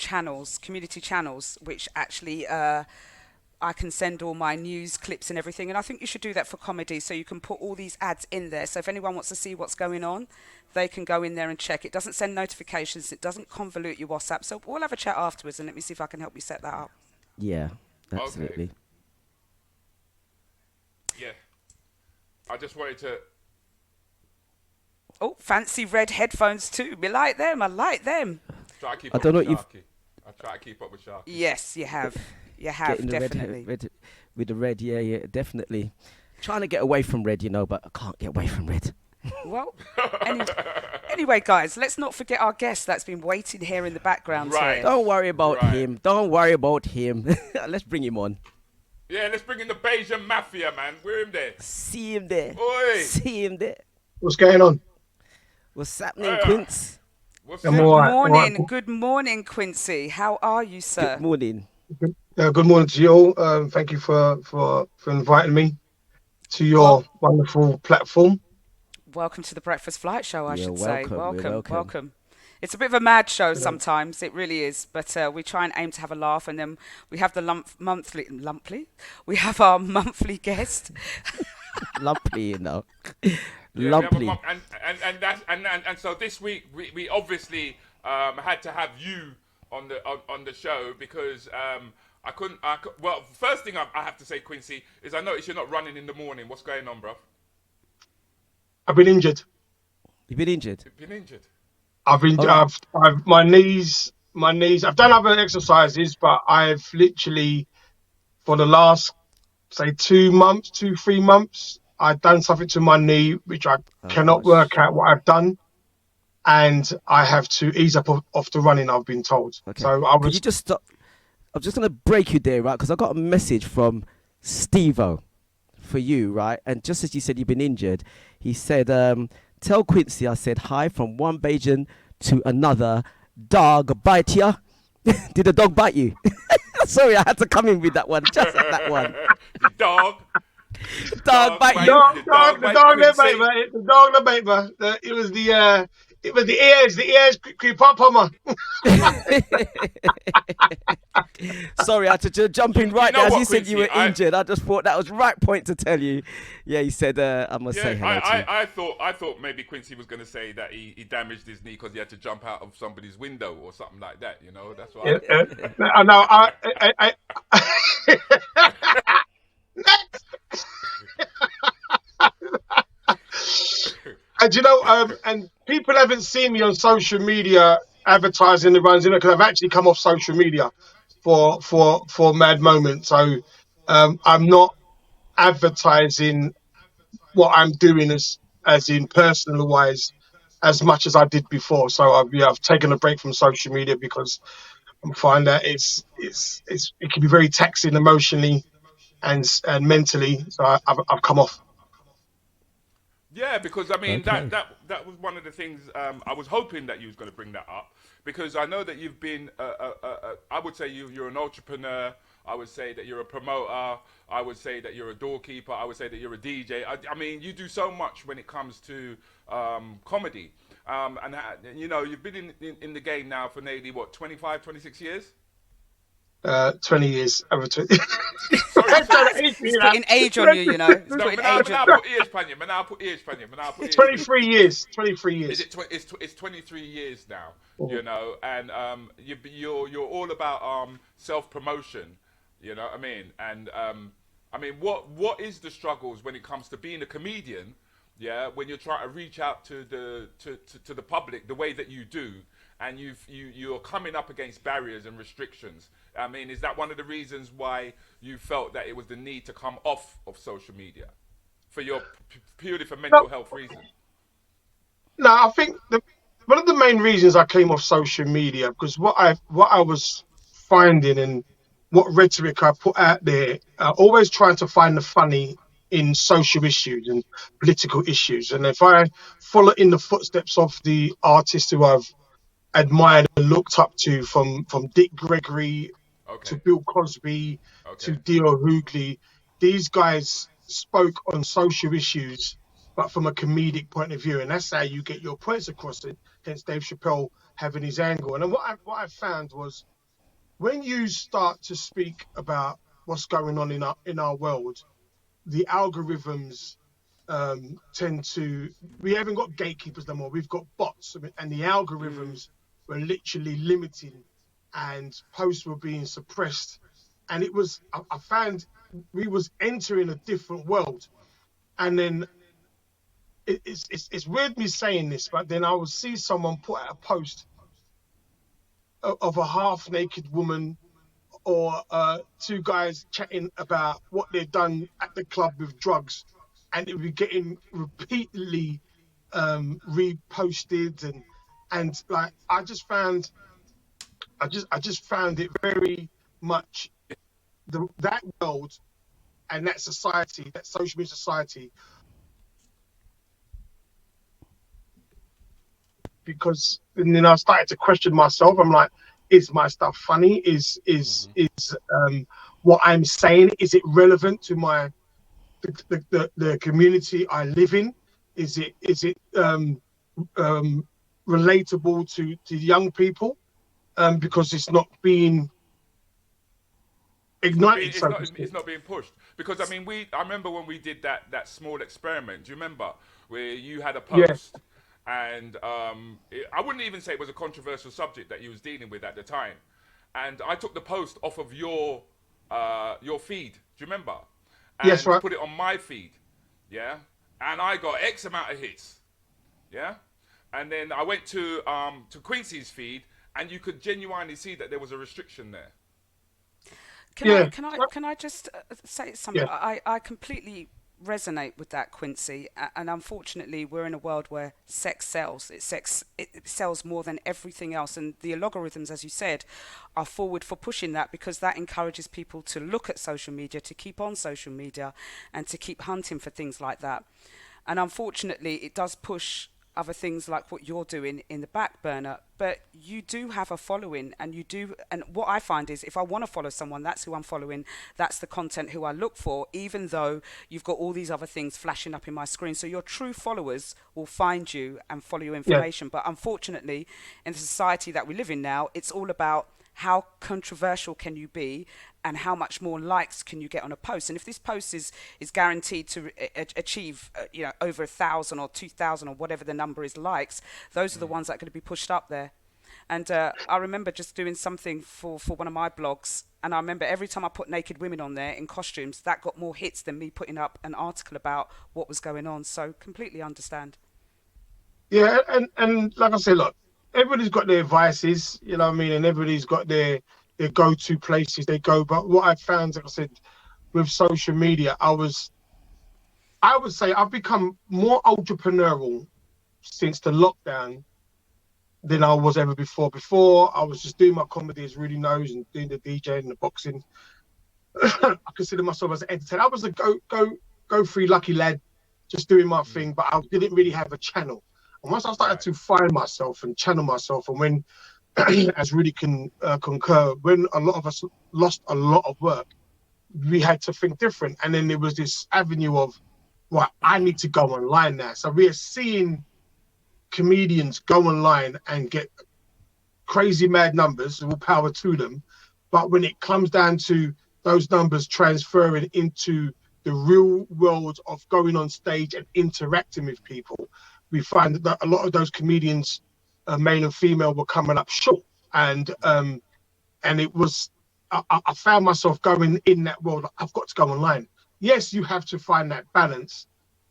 community channels, which actually I can send all my news clips and everything. And I think you should do that for comedy so you can put all these ads in there. So if anyone wants to see what's going on, they can go in there and check. It doesn't send notifications. It doesn't convolute your WhatsApp. So we'll have a chat afterwards and let me see if I can help you set that up. Yeah, absolutely. Okay. I just wanted to. Oh, fancy red headphones too. Me like them. I like them. Try to keep I up don't with know Sharky. I try to keep up with Sharky. Yes, you have. You have, Getting the definitely. red with the red, yeah, definitely. Trying to get away from red, but I can't get away from red. Well, anyway, guys, let's not forget our guest that's been waiting here in the background. Right. Here. Don't worry about him. Don't worry about him. Let's bring him on. Yeah, let's bring in the Bayesian Mafia, man. We're in there. See him there. Oi. See him there. What's going on? What's happening, Quince? What's I'm up? all right. Morning. Good morning, Quincy. How are you, sir? Good morning. Good morning to you all. Thank you for inviting me to your wonderful platform. Welcome to the Breakfast Flight Show, I should welcome, say. Welcome. It's a bit of a mad show sometimes, it really is. But we try and aim to have a laugh, and then we have the we have our monthly guest. Lumpy, Yeah, Lumpy. and so this week we obviously had to have you on the show because I couldn't. Well, first thing I have to say, Quincy, is I noticed you're not running in the morning. What's going on, bro? I've been injured. You've been injured? You've been injured. I've my knees. I've done other exercises, but I've literally for the last say 3 months, I've done something to my knee which I cannot work out what I've done, and I have to ease up off the running. I've been told. Okay. So I was. Could you just stop? I'm just gonna break you there, right? Because I got a message from Steve-O for you, right? And just as you said you've been injured, he said, "Tell Quincy I said hi from one Bajan to another. Dog bite ya." Did the dog bite you? Sorry, I had to come in with that one. Just that one. The dog. Dog bite you. The dog that bait me. It was the ears creep up on me. Sorry, I had to jump in right know there. As what, you said you were Quincy? injured, I just thought that was the right point to tell you. Yeah, he said, I must say hello to you. I thought maybe Quincy was going to say that he damaged his knee because he had to jump out of somebody's window or something like that. That's why. I know. I and and people haven't seen me on social media advertising the runs, because I've actually come off social media for Mad Moment. So I'm not advertising what I'm doing as in personal wise as much as I did before. So I've taken a break from social media because I find that it can be very taxing emotionally and mentally. So I've come off. Yeah, because I mean Okay. that was one of the things I was hoping that you was going to bring that up, because I know that you've been I would say you're an entrepreneur. I would say that you're a promoter. I would say that you're a doorkeeper. I would say that you're a DJ. I mean, you do so much when it comes to comedy. And you've been in the game now for nearly 25, 26 years. 20 years. Over 20. He's putting age on you, He's putting age on you. It's 23 years. 23 years. It's 23 years now, and you're all about self-promotion, you know what I mean? And I mean, what is the struggles when it comes to being a comedian, when you're trying to reach out to the public the way that you do, and you're coming up against barriers and restrictions? I mean, is that one of the reasons why you felt that it was the need to come off of social media purely for mental health reasons? No, I think one of the main reasons I came off social media, because what I was finding and what rhetoric I put out there, always trying to find the funny in social issues and political issues. And if I follow in the footsteps of the artists who I've admired and looked up to, from Dick Gregory to Bill Cosby to Dio Hughley, these guys spoke on social issues, but from a comedic point of view, and that's how you get your points across. It, hence Dave Chappelle having his angle. And then what I found was, when you start to speak about what's going on in our world, the algorithms tend to. We haven't got gatekeepers no more. We've got bots, and the algorithms were literally limiting, and posts were being suppressed, and it was. I found we was entering a different world, and then it's weird me saying this, but then I will see someone put out a post of a half naked woman or two guys chatting about what they've done at the club with drugs, and it will be getting repeatedly reposted, and like I just found it very much that world and that society, that social media society, because and then I started to question myself. I'm like, is my stuff funny? Is what I'm saying, is it relevant to the community I live in? Is it relatable to young people? Because it's not being ignited, so to speak. It's not being pushed because I mean I remember when we did that small experiment. Do you remember where you had a Yeah, post and I wouldn't even say it was a controversial subject that you was dealing with at the time, and I took the post off of your feed. Do you remember? yes, And right. put it on my feed, yeah. And I got X amount of hits, yeah. And then I went to Quincy's feed, and you could genuinely see that there was a restriction there. Yeah, Can I just say something? yeah, I completely resonate with that, Quincy. And unfortunately, we're in a world where sex sells. It sells more than everything else. And the algorithms, as you said, are forward for pushing that because that encourages people to look at social media, to keep on social media, and to keep hunting for things like that. And unfortunately, it does push other things like what you're doing in the back burner, but you do have a following, and you do. And what I find is if I want to follow someone, that's who I'm following, that's the content who I look for, even though you've got all these other things flashing up in my screen. So your true followers will find you and follow your yeah, information. But unfortunately, in the society that we live in now, it's all about how controversial can you be and how much more likes can you get on a post. And if this post is guaranteed to achieve over 1,000 or 2,000 or whatever the number is likes, those are the ones that are going to be pushed up there. And I remember just doing something for one of my blogs, and I remember every time I put naked women on there in costumes, that got more hits than me putting up an article about what was going on. So completely understand. yeah. And like I said, look, everybody's got their vices, you know what I mean, and everybody's got their go-to places they go. But what I found, like I said, with social media, I would say I've become more entrepreneurial since the lockdown than I was ever before. Before, I was just doing my comedy, as Rudy knows, and doing the DJ and the boxing. I consider myself as an entertainer. I was a go free lucky lad, just doing my thing, but I didn't really have a channel. And once I started Right. to find myself and channel myself, and when, as Rudy can concur, when a lot of us lost a lot of work, we had to think different. And then there was this avenue of, right, I need to go online now. So we are seeing comedians go online and get crazy mad numbers, all power to them. But when it comes down to those numbers transferring into the real world of going on stage and interacting with people, we find that a lot of those comedians, male and female, were coming up short. And it was, I found myself going in that world. I've got to go online. Yes, you have to find that balance,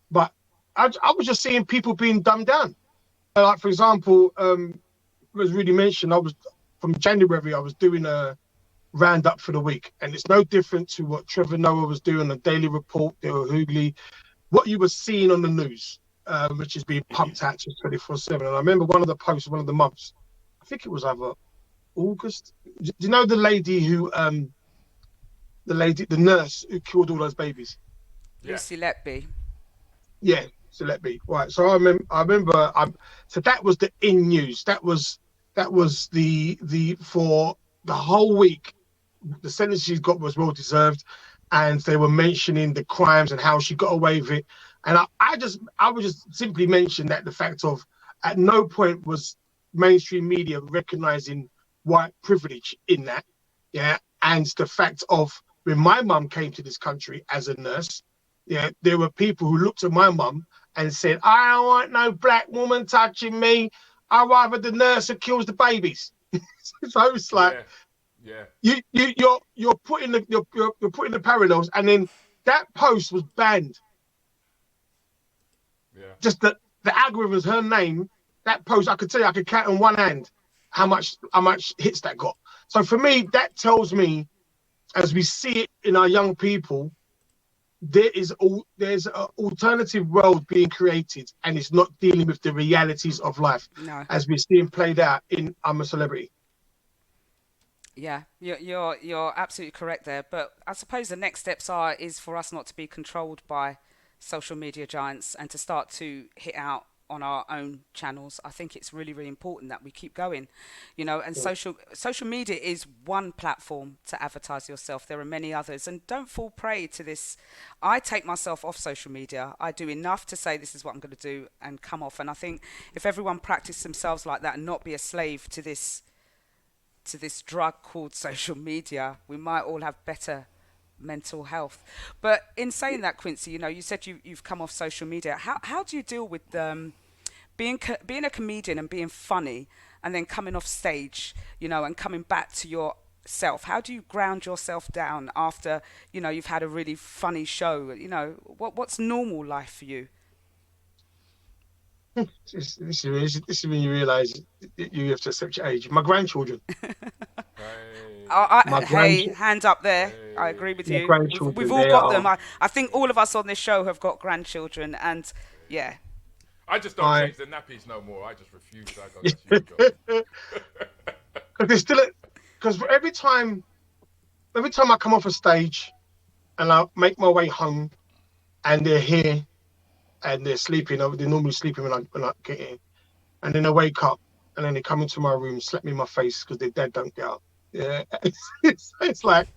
but I was just seeing people being dumbed down. Like, for example, as Rudy mentioned, I was from January, I was doing a roundup for the week, and it's no different to what Trevor Noah was doing, the Daily Report, the Hoogly, what you were seeing on the news, which is being pumped out to 24/7. And I remember one of the posts, one of the months, I think it was either August. Do you know the lady who, the nurse who killed all those babies? Yeah. Lucy Letby. Yeah, so let me right. So I remember. So that was the in news. That was the for the whole week. The sentence she got was well deserved, and they were mentioning the crimes and how she got away with it. And I would just simply mention that the fact of at no point was mainstream media recognizing white privilege in that. Yeah, and the fact of when my mum came to this country as a nurse, yeah, there were people who looked at my mum and said, I don't want no black woman touching me. I'd rather the nurse who kills the babies. So it's like you're putting the parallels, and then that post was banned. Just the algorithms, her name, that post, I could tell you, I could count on one hand how much hits that got. So for me, that tells me, as we see it in our young people, there's an alternative world being created, and it's not dealing with the realities of life as we're seeing played out in I'm a Celebrity. Yeah, you're absolutely correct there. But I suppose the next steps is for us not to be controlled by social media giants and to start to hit out on our own channels. I think it's really, really important that we keep going, and social media is one platform to advertise yourself. There are many others, and don't fall prey to this. I take myself off social media. I do enough to say this is what I'm going to do and come off. And I think if everyone practiced themselves like that and not be a slave to this drug called social media, we might all have better mental health. But in saying that, Quincy, you said you've come off social media. How do you deal with being a comedian and being funny and then coming off stage, and coming back to yourself? How do you ground yourself down after, you've had a really funny show? What's normal life for you? This is when you realise you have to accept your age. My grandchildren. Hey, hand up there. I agree with you. We've all got them. I think all of us on this show have got grandchildren, and yeah. I just don't change the nappies no more. I just refuse. Because every time I come off a stage and I make my way home, and they're here and they're sleeping. They're normally sleeping when I get in, and then they wake up and then they come into my room, slap me in my face because their dad don't get up. Yeah, it's like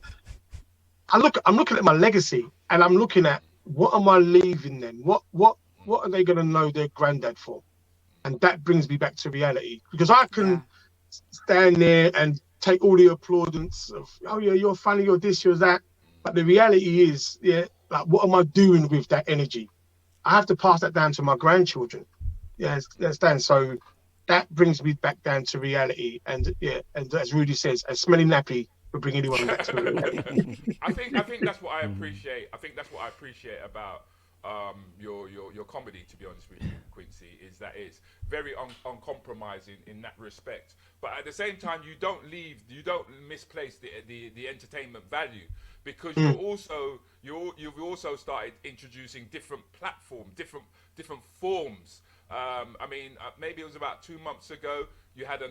I'm looking at my legacy, and I'm looking at what am I leaving them? What are they gonna know their granddad for? And that brings me back to reality, because I can stand there and take all the applaudance of, oh yeah, you're funny, you're this, you're that, but the reality is, like, what am I doing with that energy? I have to pass that down to my grandchildren. Understand? So that brings me back down to reality, and as Rudy says, a smelly nappy will bring anyone back to reality. I think that's what I appreciate. I think that's what I appreciate about your comedy, to be honest with you, Quincy, is that it's very uncompromising in that respect. But at the same time, you don't misplace the entertainment value, because you've also started introducing different platforms, different forms. Maybe it was about 2 months ago, you had a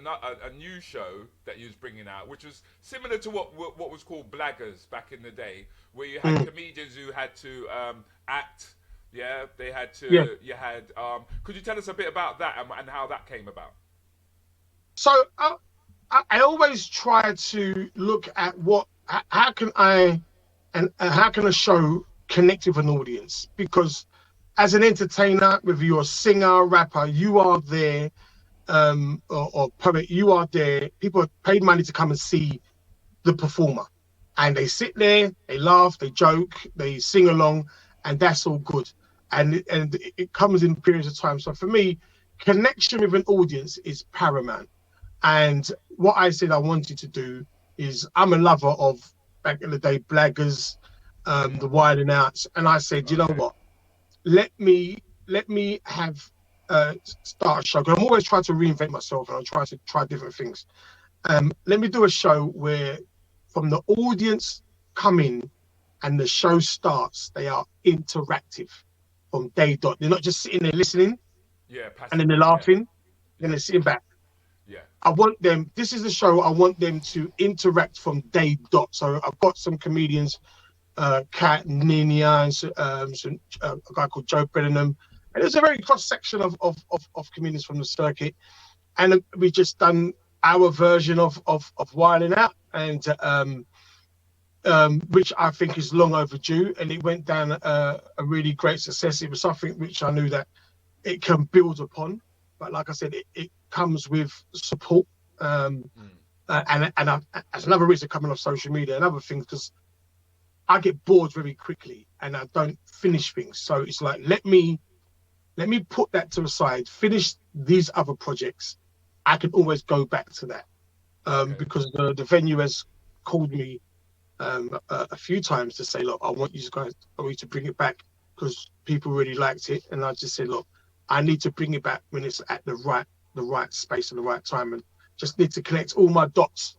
new show that you was bringing out, which was similar to what was called Blaggers back in the day, where you had comedians who had to act. Yeah, they had to. Yeah. You had. Could you tell us a bit about that and how that came about? So I always try to look at how can a show connect with an audience, because as an entertainer, whether you're a singer, rapper, you are there, or poet, you are there. People have paid money to come and see the performer, and they sit there, they laugh, they joke, they sing along, and that's all good. And it comes in periods of time. So for me, connection with an audience is paramount. And what I said I wanted to do is, I'm a lover of, back in the day, Blaggers, the Wild and Outs, and I said, you know what? Let me have start a show, because I'm always trying to reinvent myself, and I'm trying to try different things. Let me do a show where, from the audience come in and the show starts, they are interactive from day dot. They're not just sitting there listening, and then they're laughing, then they're sitting back. Yeah, I want them. This is the show. I want them to interact from day dot. So I've got some comedians. Kat, Nina, and a guy called Joe Brennan, and there's a very cross section of comedians from the circuit, and we've just done our version of Wilding Out, and which I think is long overdue, and it went down a really great success. It was something which I knew that it can build upon, but like I said, it comes with support, and as another reason coming off social media and other things, because I get bored very quickly and I don't finish things. So it's like, let me put that to the side, finish these other projects. I can always go back to that, because the venue has called me a few times to say, look, I want you to bring it back because people really liked it. And I just said, look, I need to bring it back when it's at the right space and the right time, and just need to connect all my dots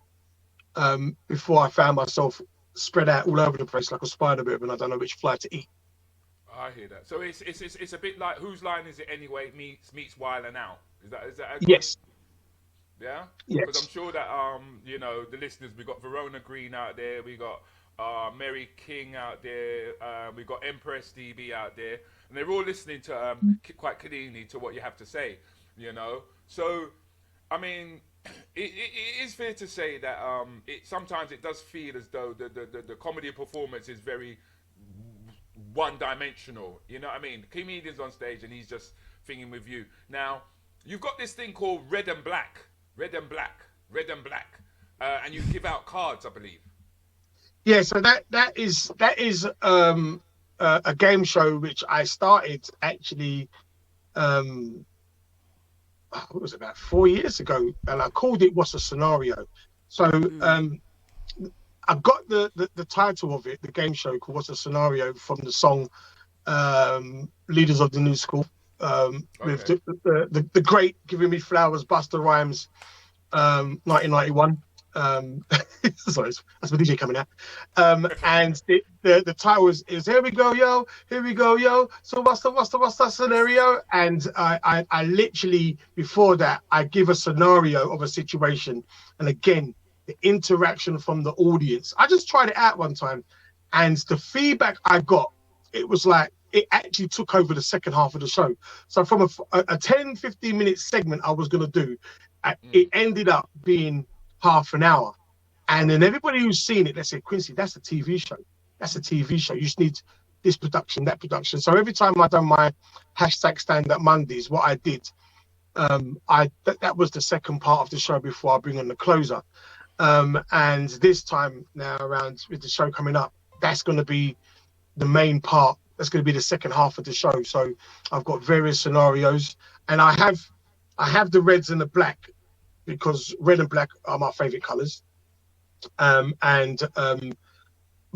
before I found myself spread out all over the place like a spider web, and I don't know which fly to eat. I hear that. So it's a bit like Whose Line Is It Anyway meets Wild and Out. Is that Yes. Yeah? Yes. Because I'm sure that you know, the listeners, we got Verona Green out there, we got Mary King out there, we got Empress DB out there, and they're all listening to quite keenly to what you have to say, you know. So I mean, it is fair to say that sometimes it does feel as though the comedy performance is very one-dimensional. You know what I mean? The comedian's on stage and he's just thinking with you. Now, you've got this thing called Red and Black, and you give out cards, I believe. Yeah, so that is a game show which I started actually. What was it, about 4 years ago, and I called it "What's a Scenario." So I got the title of it, the game show called "What's a Scenario," from the song "Leaders of the New School" with the great "Giving Me Flowers" Busta Rhymes, 1991. Sorry, that's my DJ coming out. And the title is "Here we go, yo, here we go, yo." So what's the scenario? And I literally, before that, I give a scenario of a situation, and again, the interaction from the audience. I just tried it out one time, and the feedback I got, it was like it actually took over the second half of the show. So from a 10-15 minute segment I was gonna do, it ended up being half an hour. And then everybody who's seen it, they say, "Quincy, that's a TV show. That's a TV show. You just need this production, that production." So every time I done my hashtag Stand Up Mondays, what I did, that was the second part of the show before I bring on the closer. And this time now around with the show coming up, that's going to be the main part. That's going to be the second half of the show. So I've got various scenarios, and I have the reds and the black, because red and black are my favorite colors.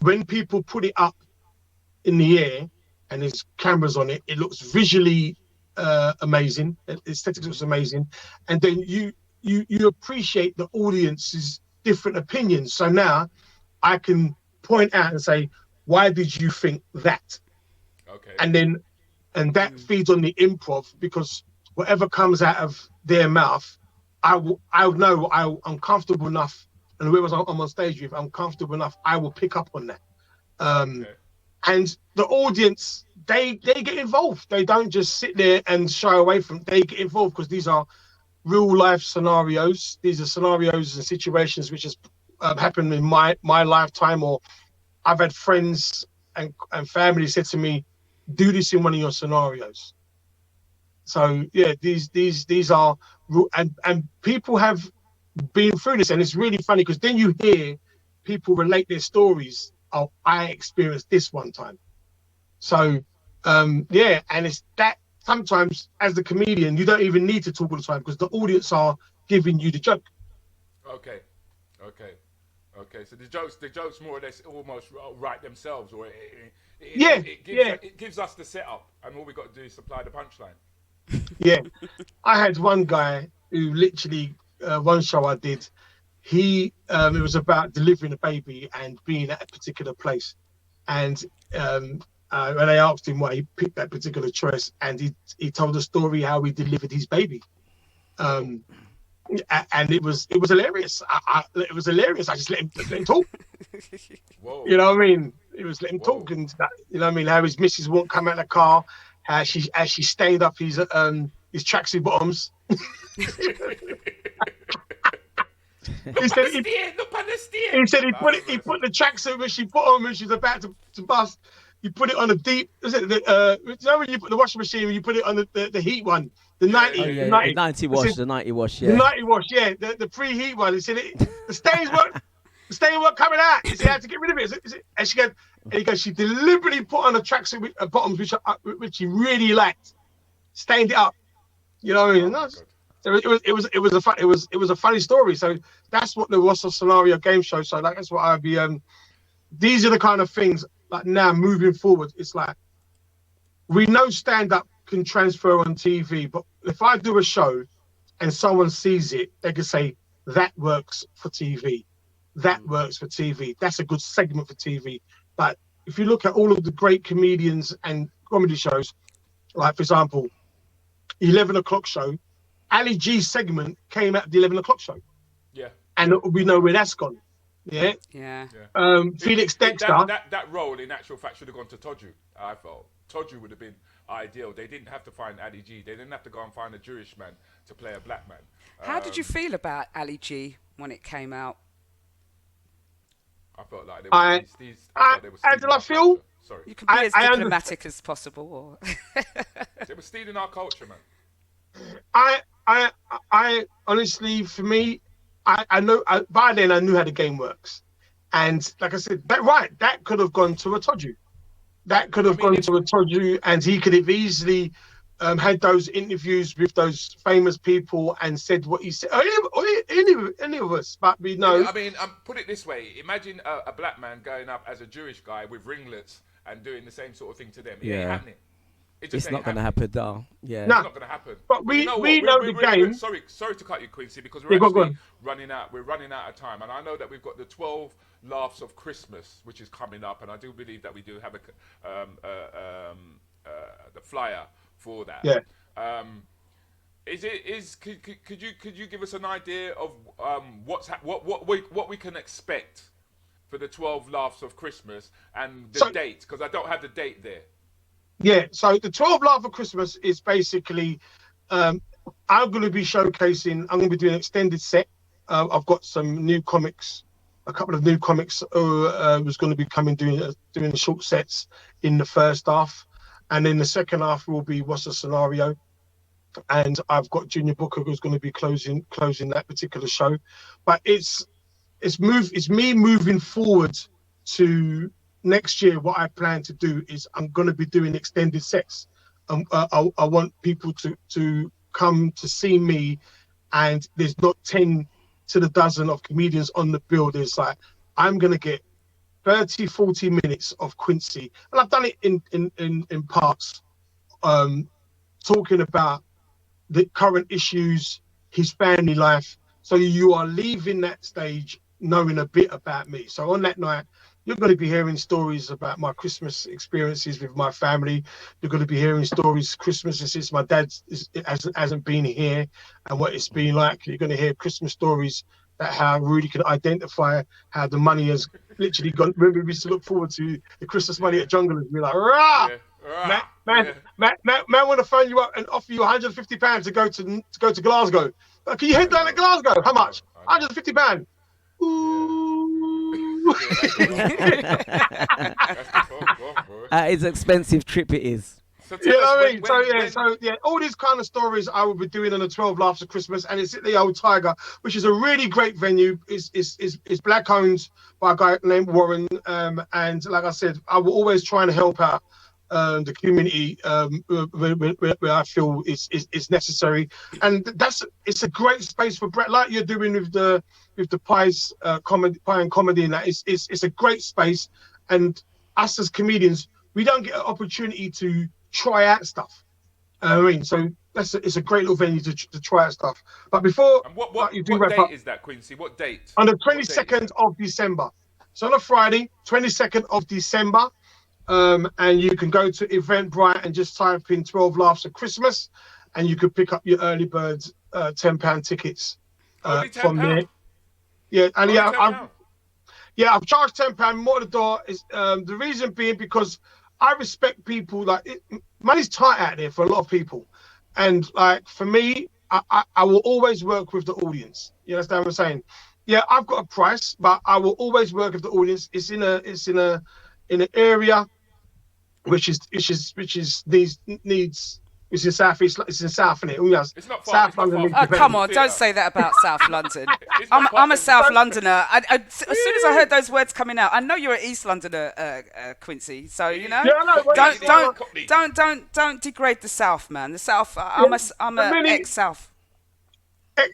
When people put it up in the air and there's cameras on it, it looks visually amazing. Aesthetics looks amazing. And then you appreciate the audience's different opinions. So now I can point out and say, "Why did you think that?" Okay. And that feeds on the improv, because whatever comes out of their mouth, I know I'm comfortable enough, and whoever I'm on stage with, I'm comfortable enough, I will pick up on that. And the audience, they get involved. They don't just sit there and shy away from it. They get involved because these are real life scenarios. These are scenarios and situations which has happened in my lifetime, or I've had friends and family said to me, "Do this in one of your scenarios." So yeah, these are, and people have been through this, and it's really funny because then you hear people relate their stories. "Oh, I experienced this one time." So yeah, and it's that sometimes as the comedian, you don't even need to talk all the time because the audience are giving you the joke. Okay. So the jokes more or less almost write themselves, or it gives us the setup, and all we got to do is supply the punchline. Yeah, I had one guy who literally one show I did. It was about delivering a baby and being at a particular place, and when I asked him why he picked that particular choice, and he told a story how he delivered his baby, and it was hilarious. It was hilarious. I just let him talk. Whoa. You know what I mean? It was let him talk, and you know what I mean. How his missus won't come out of the car, as she stained up his tracksuit bottoms. He said he put the tracksuit when she put on when she's about to bust. You put it on a deep. Is it you know when you put the washing machine when you put it on the heat one, the 90 the 90 wash, the 90 wash, the 90 wash, yeah, the preheat one. He said the stains weren't coming out. He said, "I had to get rid of it." And he goes, "She deliberately put on a tracksuit bottoms which she really liked, stained it up." You know what I mean? So it was a funny story. So that's what the What's a Scenario game show. So like that's what I'd be. These are the kind of things like now moving forward. It's like we know stand up can transfer on TV, but if I do a show and someone sees it, they can say that works for TV. That works for TV. That's a good segment for TV. But if you look at all of the great comedians and comedy shows, like for example, 11 o'clock show, Ali G's segment came at the 11 o'clock show. Yeah. And we know where that's gone. Yeah. Yeah. Felix Dexter. That role, in actual fact, should have gone to Toju. I felt Toju would have been ideal. They didn't have to find Ali G. They didn't have to go and find a Jewish man to play a black man. How did you feel about Ali G when it came out? I felt like they were how did I feel? Sorry. You can be as diplomatic as possible. Or They were stealing our culture, man. I honestly, for me, I know by then I knew how the game works, and like I said, that could have gone to a Toju, and he could have easily had those interviews with those famous people and said what he said. Any of us, but we know. I mean, put it this way: imagine a black man going up as a Jewish guy with ringlets and doing the same sort of thing to them. It ain't happening. It's not going to happen, though. Yeah, no. It's not going to happen. But we know the game. Sorry to cut you, Quincy, because we're actually running out. We're running out of time, and I know that we've got the 12 laughs of Christmas, which is coming up, and I do believe that we do have the flyer for that. Yeah. Could you give us an idea of what we can expect for the 12 laughs of Christmas and the date? Because I don't have the date there. Yeah, so the 12 Laugh of Christmas is basically, I'm going to be showcasing, I'm going to be doing an extended set. I've got some new comics, a couple of new comics was going to be coming doing the short sets in the first half. And then the second half will be What's the Scenario? And I've got Junior Booker who's going to be closing that particular show. But it's me moving forward to next year. What I plan to do is I'm going to be doing extended sets. I want people to come to see me, and there's not 10 to the dozen of comedians on the bill. There's like, I'm going to get 30, 40 minutes of Quincy. And I've done it in parts, talking about the current issues, his family life. So you are leaving that stage knowing a bit about me. So on that night, you're going to be hearing stories about my Christmas experiences with my family. You're going to be hearing stories, Christmases since my dad hasn't been here and what it's been like. You're going to hear Christmas stories that how Rudy can identify how the money has literally gone. Remember, we used to look forward to the Christmas money at Jungle and be like, rah! Yeah. Man want to phone you up and offer you £150 to go to Glasgow. Can you head down to Glasgow? How much? £150. Ooh. It's an expensive trip, it is. So you know what I mean? So all these kind of stories I will be doing on the 12 Laughs of Christmas, and it's at the Old Tiger, which is a really great venue. It's black owned by a guy named Warren, and like I said, I will always try and help out the community where I feel it's necessary, and it's a great space for Brett, like you're doing with the Pies Pie and Comedy, and that it's a great space. And us as comedians, we don't get an opportunity to try out stuff. I mean, so it's a great little venue to try out stuff. But before what you do what wrap date up, is that, Quincy? What date? On the 22nd of December. So on a Friday, 22nd of December. And you can go to Eventbrite and just type in 12 Laughs of Christmas, and you could pick up your early birds £10 tickets from there. Yeah, and I've charged £10 more at the door. Is the reason being because I respect people. Like money's tight out there for a lot of people, and like for me, I will always work with the audience. You understand what I'm saying? Yeah, I've got a price, but I will always work with the audience. It's in an area which is southeast. It's in South, isn't it? It's not far. South London. Oh, come on, don't say that about South London. I'm a South Londoner. As soon as I heard those words coming out, I know you're an East Londoner, Quincy. So you know, don't degrade the South, man. The South. I'm a ex-South.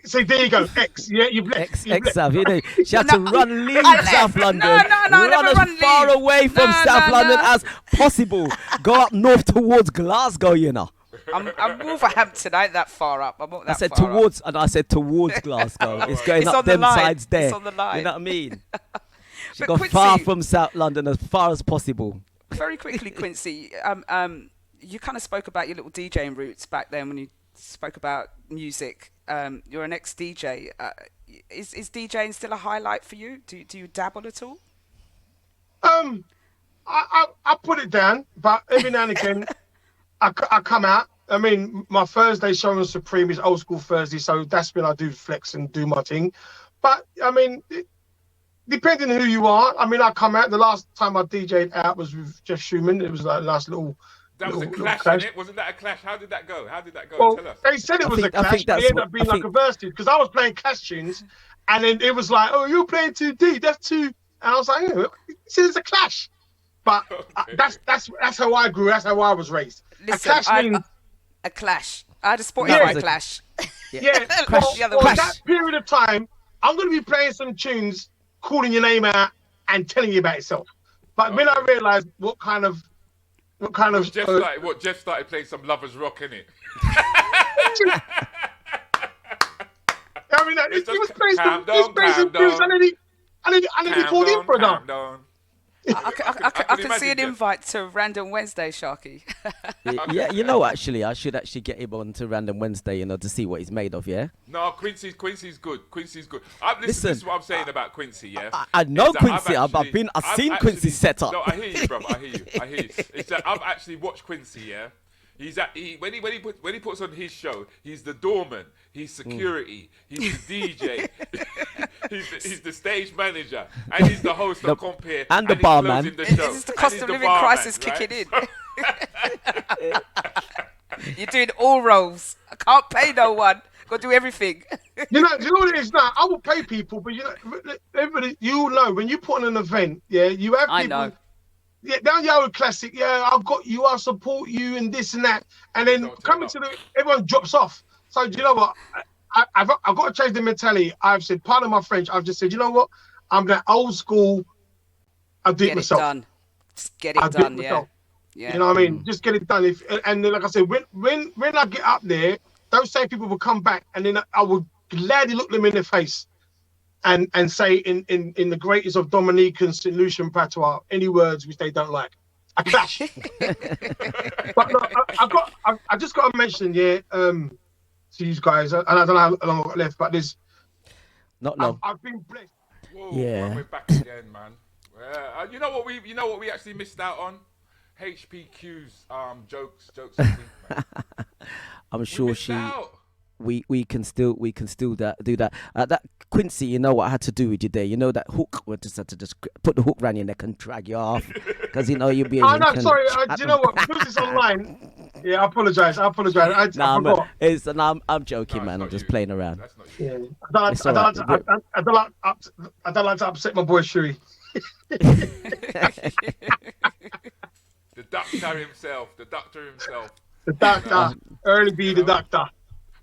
So there you go, X. Yeah, you've left. South. You know, she had to leave South London. Run as far away from South London as possible. Go up north towards Glasgow, you know. I'm Wolverhampton. I ain't that far up. I'm not that I said far towards, and I said towards Glasgow. Oh, It's right. going It's up on the them line. sides there. It's on the line. You know what I mean? She But got Quincy- far from South London, as far as possible. Very quickly, Quincy, you kind of spoke about your little DJing roots back then when you spoke about music. You're an ex-DJ. Is DJing still a highlight for you? Do you dabble at all? I put it down, but every now and again, I come out. I mean, my Thursday show on Supreme is old school Thursday, so that's when I do flex and do my thing. But I mean, depending on who you are, I mean, I come out. The last time I DJ'd out was with Jeff Schumann. It was like a nice little. That was a little clash, clash. innit? Wasn't that a clash? How did that go? Well, Tell us. they said it was a I clash, think but that's it ended what- up being I like think- a verse because I was playing clash tunes, and then it was like, "Oh, you're playing too deep. That's too." And I was like, "It's a clash." But Okay. that's how I grew. That's how I was raised. Listen, a clash means a clash. I had a Spotify Yeah. clash. yeah. Clash the other well, way. that period of time, I'm going to be playing some tunes, calling your name out, and telling you about itself. But when I realised what kind of Jeff started playing some Lovers Rock, innit? I mean, It's he was just playing calm some down, tunes, and then he called in for a calm dance. down. I can see an imagine, Jeff. invite to Random Wednesday, Sharky. Yeah, you know, actually, I should actually get him on to Random Wednesday, you know, to see what he's made of, yeah? No, Quincy's good. Quincy's good. Listen, Listen, this is what I'm saying about Quincy, yeah? I know Is that Quincy. I've seen actually- Quincy's setup. No, I hear you, bro. I hear you. It's that I've actually watched Quincy, yeah? When he puts on his show, he's the doorman, he's security, he's the DJ, he's the stage manager, and he's the host of Compare, and the he's barman. closing the show, This is the and cost he's of the living barman, crisis right? kicking in. You're doing all roles. I can't pay no one. Got to do everything. You know what it is now? I will pay people, but you know, everybody, you know, when you put on an event, yeah, you have people. I know. Yeah, down the old classic. Yeah, I've got you. I'll support you, and this and that. And then Don't turn coming up. to everyone drops off. So do you know what? I've got to change the mentality. I've said, pardon my French. I've just said, you know what? I'm that old school. I'll do it Get it myself. done. Just get I'll it do it done, yeah. myself. Yeah. You know what I mean? Just get it done. And then, like I said, when I get up there, those same people will come back, and then I will gladly look them in the face and say in the greatest of Dominican St. Lucian patois, any words which they don't like. I clash. But no, I just got to mention, to you guys, and I don't know how long I've got left, but there's Not long. I've been blessed. Whoa, Yeah. we're back again, man. You know what we actually missed out on? HPQ's jokes of the week, man. I'm We sure missed out. we can still do that. That Quincy, you know what I had to do with you there. You know that hook. We just had to just put the hook around your neck and drag you off, because you know you'll be. Oh no, sorry. Do you know what? Because it's online. Yeah, I apologize. I forgot. I'm joking, No, it's man. I'm not just you. playing around. That's not you. Yeah. It's all right. I don't like to upset my boy Shui. The doctor himself. The doctor, early be the doctor.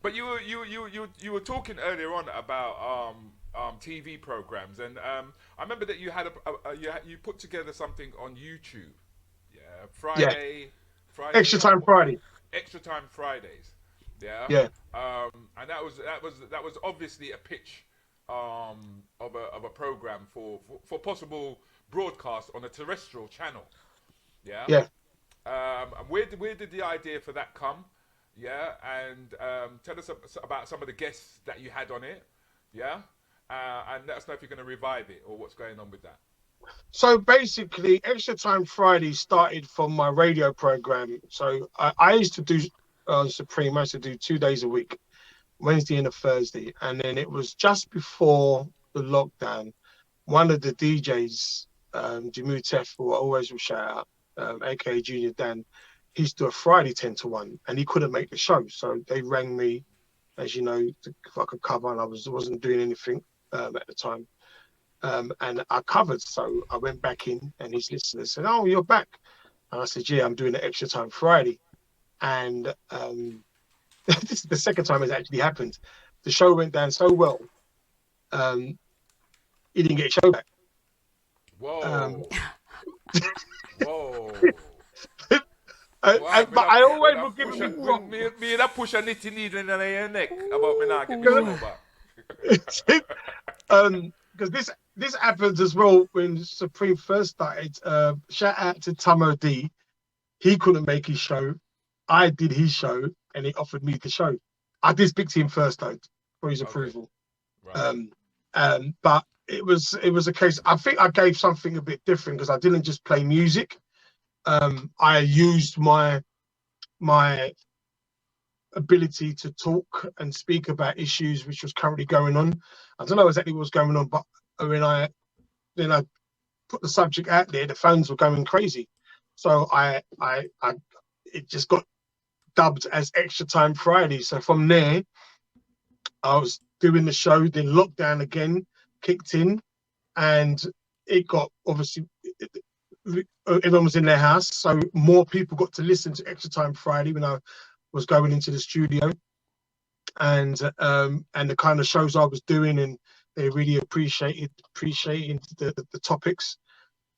But you were talking earlier on about TV programs, and I remember that you had you put together something on YouTube. Yeah, Friday. Extra Time Friday. Extra Time Fridays. Yeah. Yeah. And that was obviously a pitch of a program for possible broadcast on a terrestrial channel. Yeah. Yeah. And where did the idea for that come? Yeah, and tell us about some of the guests that you had on it. Yeah, and let us know if you're going to revive it or what's going on with that. So basically, Extra Time Friday started from my radio program. So I used to do Supreme. I used to do 2 days a week, Wednesday and a Thursday. And then it was just before the lockdown, one of the DJs, Jamutef, who I always will shout out, aka Junior Dan, he used to do a Friday 10 to 1, and he couldn't make the show. So they rang me, as you know, if I could cover, and I wasn't doing anything at the time. And I covered, so I went back in, and his listeners said, "Oh, you're back," and I said, "Yeah, I'm doing the Extra Time Friday," and this is the second time it's actually happened. The show went down so well, he didn't get a show back. Whoa. Whoa. But I always will give him his props. Me that push a knitting needle in your neck about me not get me show back. Because this happens as well when Supreme first started. Shout out to Tomo D. He couldn't make his show. I did his show, and he offered me the show. I did speak to him first though for his approval. Right. But it was a case. I think I gave something a bit different because I didn't just play music. I used my ability to talk and speak about issues which was currently going on. I don't know exactly what was going on, but when I put the subject out there, the phones were going crazy. So it just got dubbed as Extra Time Friday. So from there, I was doing the show, then lockdown again kicked in, and it got, obviously, everyone was in their house, so more people got to listen to Extra Time Friday when I was going into the studio, and the kind of shows I was doing, and they really appreciated the topics.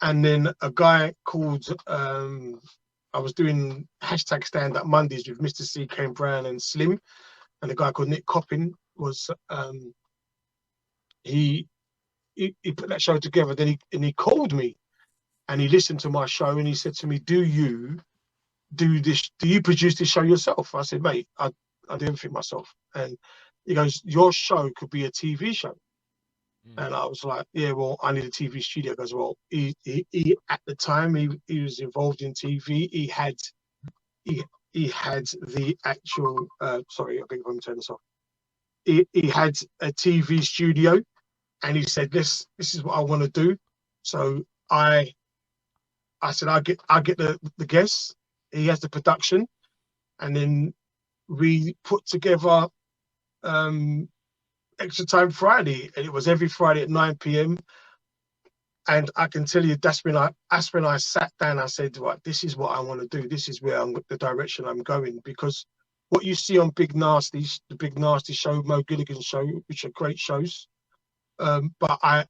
And then a guy called, I was doing hashtag Stand Up Mondays with Mr. C. Kane Brown and Slim, and a guy called Nick Coppin was he put that show together. Then he called me, and he listened to my show, and he said to me, "Do you produce this show yourself?" I said, "Mate, I do everything myself." And he goes, "Your show could be a TV show." And I was like, "Yeah, well, I need a TV studio." He goes, "Well, he at the time he was involved in TV. He had the actual sorry, I beg your pardon, turn this off. He had a TV studio, and he said, this is what I want to do." So I said, I get the guests. He has the production, and then we put together Extra Time Friday, and it was every Friday at 9 p.m. And I can tell you, that's when I sat down. I said, "Right, this is what I want to do. This is where the direction I'm going." Because what you see on Big Nasty, the Big Nasty show, Mo Gilligan's show, which are great shows, but I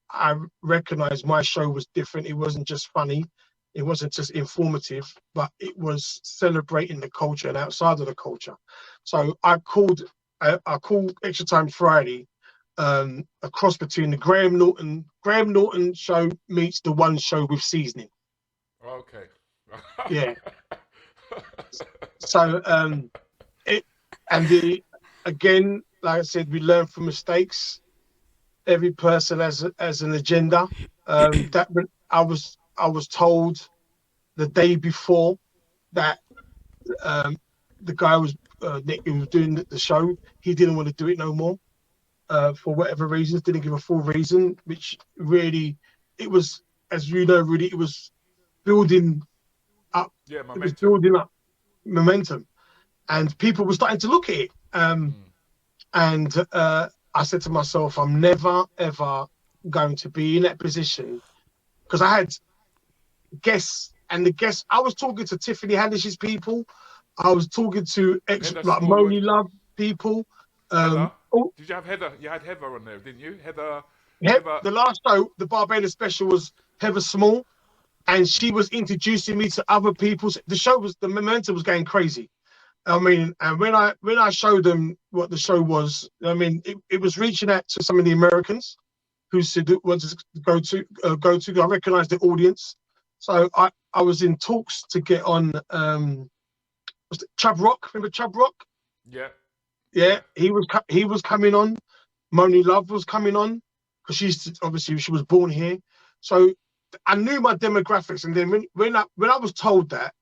recognized my show was different. It wasn't just funny. It wasn't just informative, but it was celebrating the culture and outside of the culture. So I called Extra Time Friday a cross between the Graham Norton show meets the One Show with seasoning. Okay. Yeah. So again, like I said, we learn from mistakes. Every person has an agenda. That I was told the day before that the guy Nick, who was doing the show, he didn't want to do it no more for whatever reasons. Didn't give a full reason, which really, it was, as you know, Rudy, it was building up. Yeah, momentum. It was building up momentum, and people were starting to look at it. And I said to myself, I'm never ever going to be in that position, because I had guests, and the guests, I was talking to Tiffany Haddish's people, I was talking to like Moni Love people. Heather? Did you have Heather? You had Heather on there, didn't you? Heather. The last show, the Barbados special, was Heather Small, and she was introducing me to other people. The momentum was going crazy. I mean, and when I showed them what the show was, I mean, it was reaching out to some of the Americans who said wanted to go to. I recognized the audience, so I was in talks to get on. Was it Chub Rock? Remember Chub Rock? Yeah. He was coming on. Moni Love was coming on, because she was born here. So I knew my demographics, and then when I was told that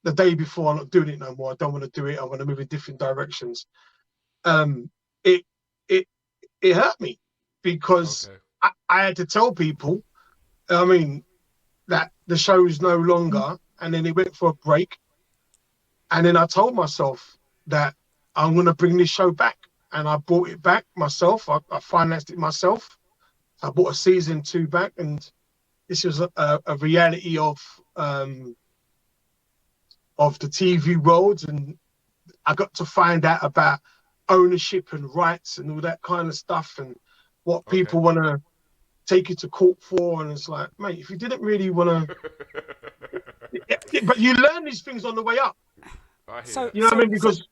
the day before, I'm not doing it no more, I don't want to do it, I want to move in different directions, it hurt me, because I had to tell people, I mean, that the show is no longer, and then it went for a break, and then I told myself that I'm going to bring this show back, and I brought it back myself. I financed it myself. I bought a season 2 back, and this was a reality of the TV world, and I got to find out about ownership and rights and all that kind of stuff, and what people want to take you to court for. And it's like, mate, if you didn't really want to, but you learn these things on the way up. I hear So, that. You know what I mean? so Because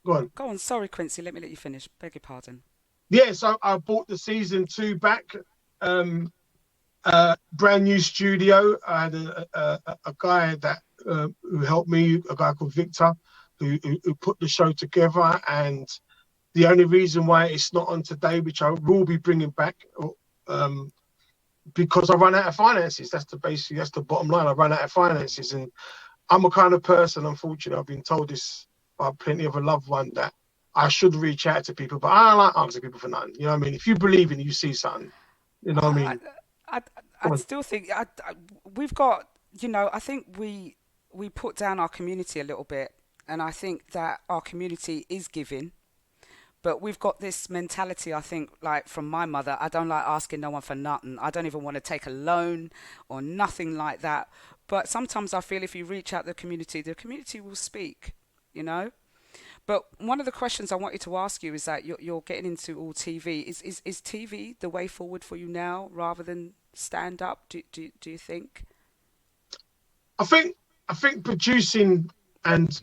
go on. go on. Sorry, Quincy. Let me let you finish. Beg your pardon. Yeah, so I bought the season 2 back. Brand new studio. I had a guy that who helped me, a guy called Victor, who put the show together. And the only reason why it's not on today, which I will be bringing back, um, because I run out of finances. That's the bottom line. I run out of finances, and I'm a kind of person. Unfortunately, I've been told this by plenty of a loved one that I should reach out to people, but I don't like asking people for nothing. You know what I mean? If you believe in it, you see something. You know what I I, mean? I, Come I'd on. still think we've got. You know, I think we put down our community a little bit, and I think that our community is giving. But we've got this mentality, I think, like from my mother, I don't like asking no one for nothing. I don't even want to take a loan or nothing like that. But sometimes I feel if you reach out to the community will speak, you know? But one of the questions I wanted to ask you is that you're getting into all TV. Is TV the way forward for you now rather than stand up? Do you think? I think producing and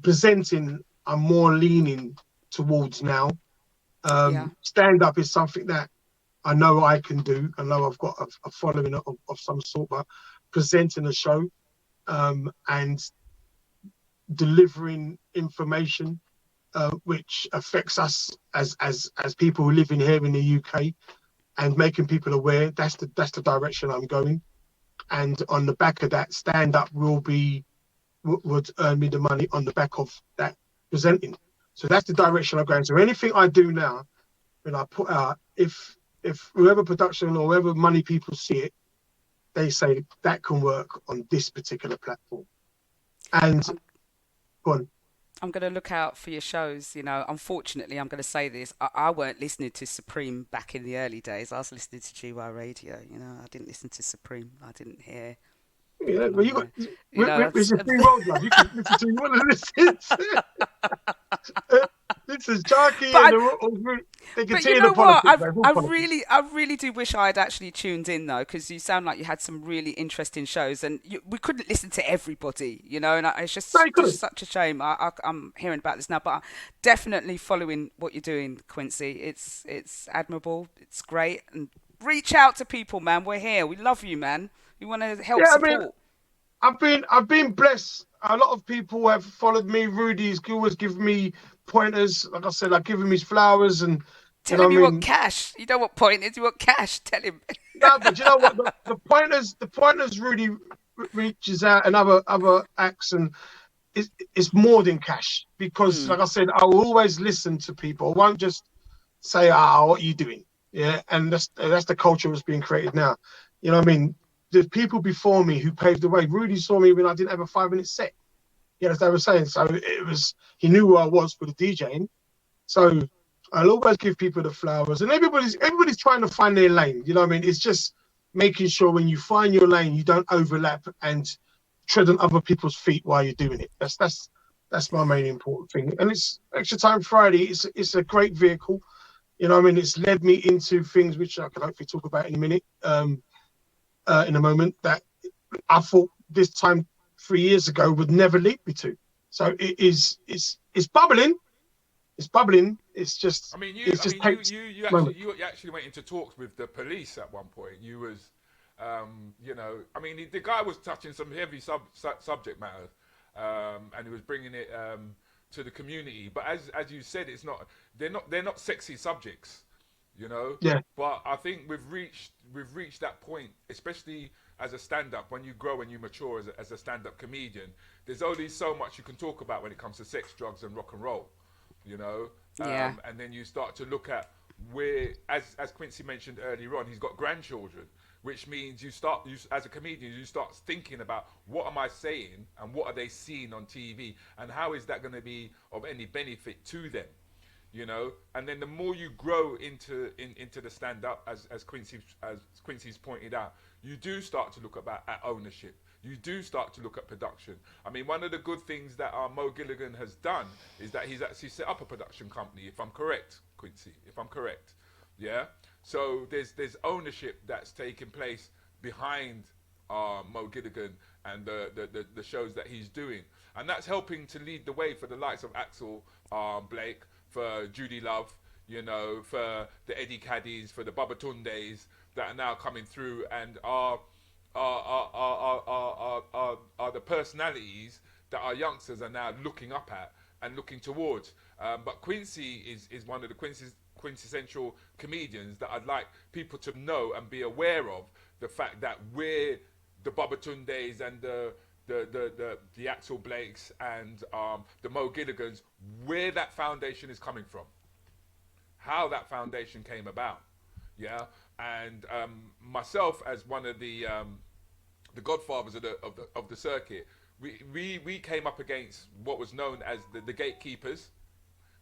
presenting are more leaning towards now. Yeah. Stand up is something that I know I can do. I know I've got a following of some sort, but presenting a show and delivering information which affects us as people who live in here in the UK and making people aware. That's the direction I'm going. And on the back of that, stand up would earn me the money on the back of that presenting. So that's the direction I'm going. So anything I do now, when I put out, if whoever production or whoever money people see it, they say that can work on this particular platform. And I'm go on. I'm going to look out for your shows. You know, unfortunately, I'm going to say this. I weren't listening to Supreme back in the early days. I was listening to GY Radio. You know, I didn't listen to Supreme. I didn't hear Yeah, people well, on you got there. You know, it's a free world, love. You can listen to you want to listen. This is Sharky but and I, they but you continue the know what? politics, man. It's all politics. I really do wish I had actually tuned in though, because you sound like you had some really interesting shows, and we couldn't listen to everybody, you know. And it's No, you just couldn't. such a shame. I'm hearing about this now, but I'm definitely following what you're doing, Quincy. It's admirable. It's great, and reach out to people, man. We're here. We love you, man. We want to help Yeah, I mean, support. I've been blessed. A lot of people have followed me. Rudy's always given me pointers. Like I said, I give him his flowers, and you Tell know him what you I want mean. cash. You know what point is? You want cash. Tell him. No, but you know what? The pointers Rudy reaches out, and other acts, and it's more than cash because, like I said, I will always listen to people. I won't just say, what are you doing? Yeah, and that's the culture that's being created now. You know what I mean? The people before me who paved the way. Rudy saw me when I didn't have a 5 minute set. Yeah, that's what I was saying. So he knew who I was for the DJing. So I'll always give people the flowers, and everybody's trying to find their lane. You know what I mean? It's just making sure when you find your lane, you don't overlap and tread on other people's feet while you're doing it. That's my main important thing. And it's Extra Time Friday. It's a great vehicle. You know what I mean? It's led me into things which I can hopefully talk about in a minute, in a moment, that I thought this time 3 years ago would never lead me to. So it's bubbling. It's bubbling. I mean, It just takes a moment. you actually went into talks with the police at one point. You was, you know, I mean, the guy was touching some heavy subject matter, and he was bringing it to the community. But as you said, they're not sexy subjects, you know. Yeah. But I think we've reached that point, especially as a stand-up, when you grow and you mature as a stand-up comedian. There's only so much you can talk about when it comes to sex, drugs, and rock and roll. You know, Yeah. and then you start to look at where, as Quincy mentioned earlier on, he's got grandchildren, which means you as a comedian, you start thinking about what am I saying and what are they seeing on TV and how is that going to be of any benefit to them, you know. And then the more you grow into the stand up, as Quincy's pointed out, you do start to look at ownership. You do start to look at production. I mean, one of the good things that Mo Gilligan has done is that he's actually set up a production company, if I'm correct, Quincy, if I'm correct. Yeah? So there's ownership that's taking place behind Mo Gilligan and the shows that he's doing. And that's helping to lead the way for the likes of Axel Blake, for Judy Love, you know, for the Eddie Caddies, for the Babatundes that are now coming through and are the personalities that our youngsters are now looking up at and looking towards. But Quincy is one of the quintessential comedians that I'd like people to know and be aware of, the fact that we're the Babatundes and the Axel Blakes and the Mo Gilligans, where that foundation is coming from, how that foundation came about, yeah. And myself, as one of the godfathers of the circuit, we came up against what was known as the gatekeepers,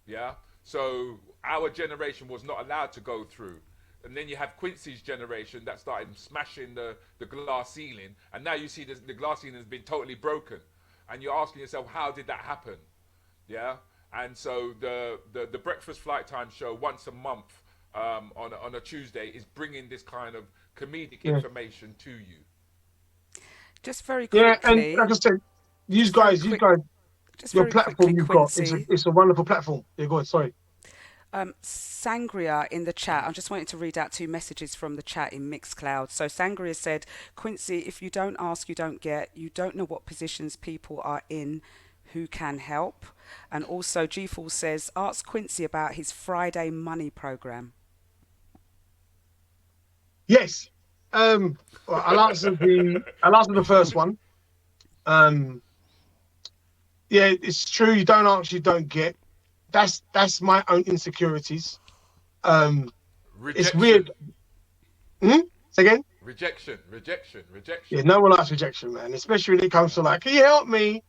yeah. So our generation was not allowed to go through. And then you have Quincy's generation that started smashing the glass ceiling, and now you see the glass ceiling has been totally broken, and you're asking yourself, how did that happen? Yeah. And so the Breakfast Flight Time show once a month on a Tuesday is bringing this kind of comedic information to you. Just very quickly. Yeah, and like I said, you guys, your platform you've got it's a wonderful platform. Yeah, go on. Sorry. Sangria in the chat. I'm just wanting to read out 2 messages from the chat in Mixcloud. So Sangria said, Quincy, if you don't ask, you don't get. You don't know what positions people are in who can help. And also G-Fall says, ask Quincy about his Friday money program. Yes. Well, I'll answer the first one. Yeah, it's true. You don't ask, you don't get. That's my own insecurities. It's weird. Say again? Rejection. Yeah, no one likes rejection, man. Especially when it comes to like, can you help me?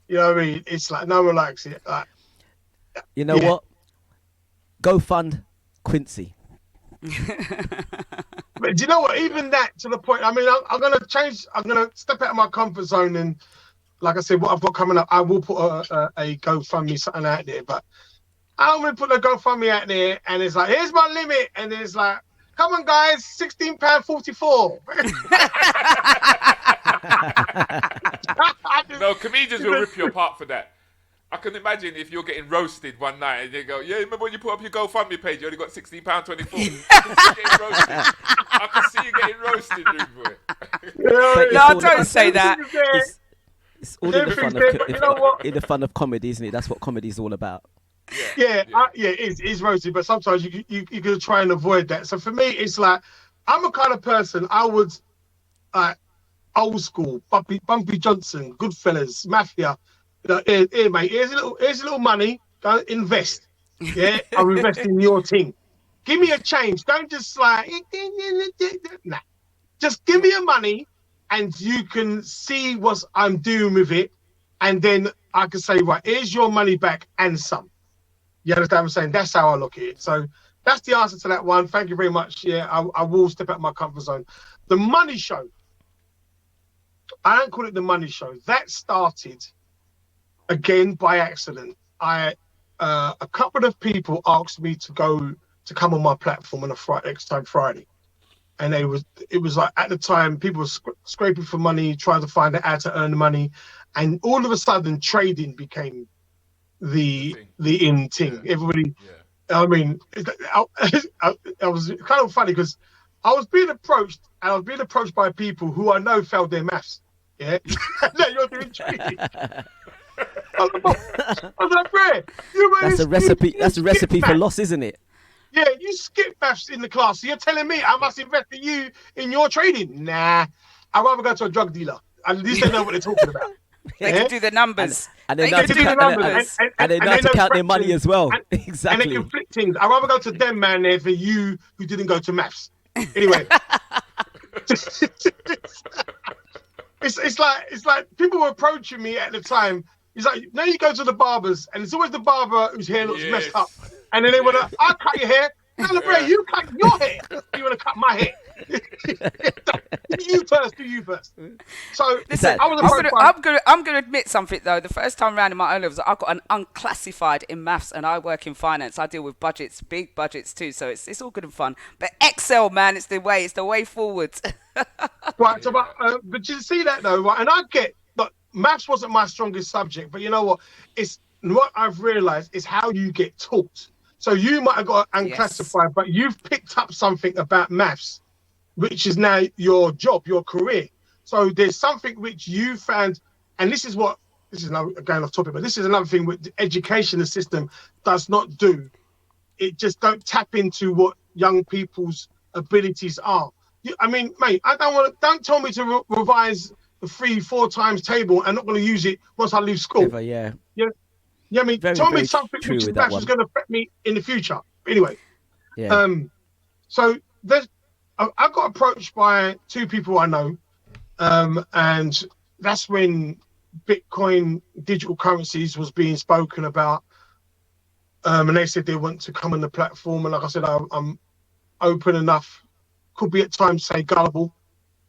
You know what I mean? It's like no one likes it. Like, you know what? Go fund Quincy. But do you know what? Even that, to the point. I mean, I'm gonna change. I'm gonna step out of my comfort zone, and like I said, what I've got coming up, I will put a GoFundMe something out there. But I'm gonna put a GoFundMe out there, and it's like, here's my limit, and it's like, come on, guys, £16.44. No, comedians will rip you apart for that. I can imagine if you're getting roasted one night and they go, yeah, remember when you put up your GoFundMe page, you only got £16.24. I can see you getting roasted, rude boy. No, don't say that. It's all in the fun of comedy, isn't it? That's what comedy is all about. Yeah, it is roasted, but sometimes you can try and avoid that. So for me, it's like, I'm a kind of person, I would, old school, Bumpy Johnson, Goodfellas, Mafia. Here, mate, here's a little money. Go invest. Yeah, I'll invest in your thing. Give me a change. Don't just like, nah. Just give me your money, and you can see what I'm doing with it, and then I can say, right, here's your money back and some. You understand what I'm saying? That's how I look at it. So that's the answer to that one. Thank you very much. Yeah, I will step out my comfort zone. The money show. I don't call it the money show. That started again by accident. A couple of people asked me to come on my platform on a Friday, and it was like, at the time people were scraping for money, trying to find out how to earn the money, and all of a sudden trading became the in thing. Yeah. Everybody, yeah. I mean, I was kind of funny because I was being approached by people who I know failed their maths. Yeah, no, you're doing trading. I was like, bro, that's a recipe. That's a recipe for loss, isn't it? Yeah, you skip maths in the class. So you're telling me I must invest in you in your trading? Nah, I'd rather go to a drug dealer. At least they know what they're talking about. They can do the numbers. And they know to count their money as well. Exactly. And they can flip things. I'd rather go to them, man, there, than you who didn't go to maths. Anyway. It's like people were approaching me at the time. It's like, now you go to the barbers, and it's always the barber whose hair looks messed up. And then they want to, I'll cut your hair. No, bro, you cut your hair. You want to cut my hair. you first. Do you first. So Listen, I was approached by. I'm gonna admit something though. The first time round in my O levels, I got an unclassified in maths, and I work in finance. I deal with budgets, big budgets too. So it's all good and fun. But Excel, man, it's the way forward. Right, so, but you see that though, right? And I get, but maths wasn't my strongest subject. But you know what? It's what I've realised is how you get taught. So you might have got unclassified, but you've picked up something about maths, which is now your job, your career. So there's something which you found, and this is now going off topic, but this is another thing which the education system does not do. It just don't tap into what young people's abilities are. I mean, mate, don't tell me to revise the 3-4 times table and not going to use it once I leave school. Ever, yeah. Yeah. Yeah, I mean, tell me something which is going to affect me in the future. Anyway, yeah. So I got approached by 2 people I know, and that's when Bitcoin digital currencies was being spoken about, and they said they want to come on the platform. And like I said, I'm open enough. Could be at times say gullible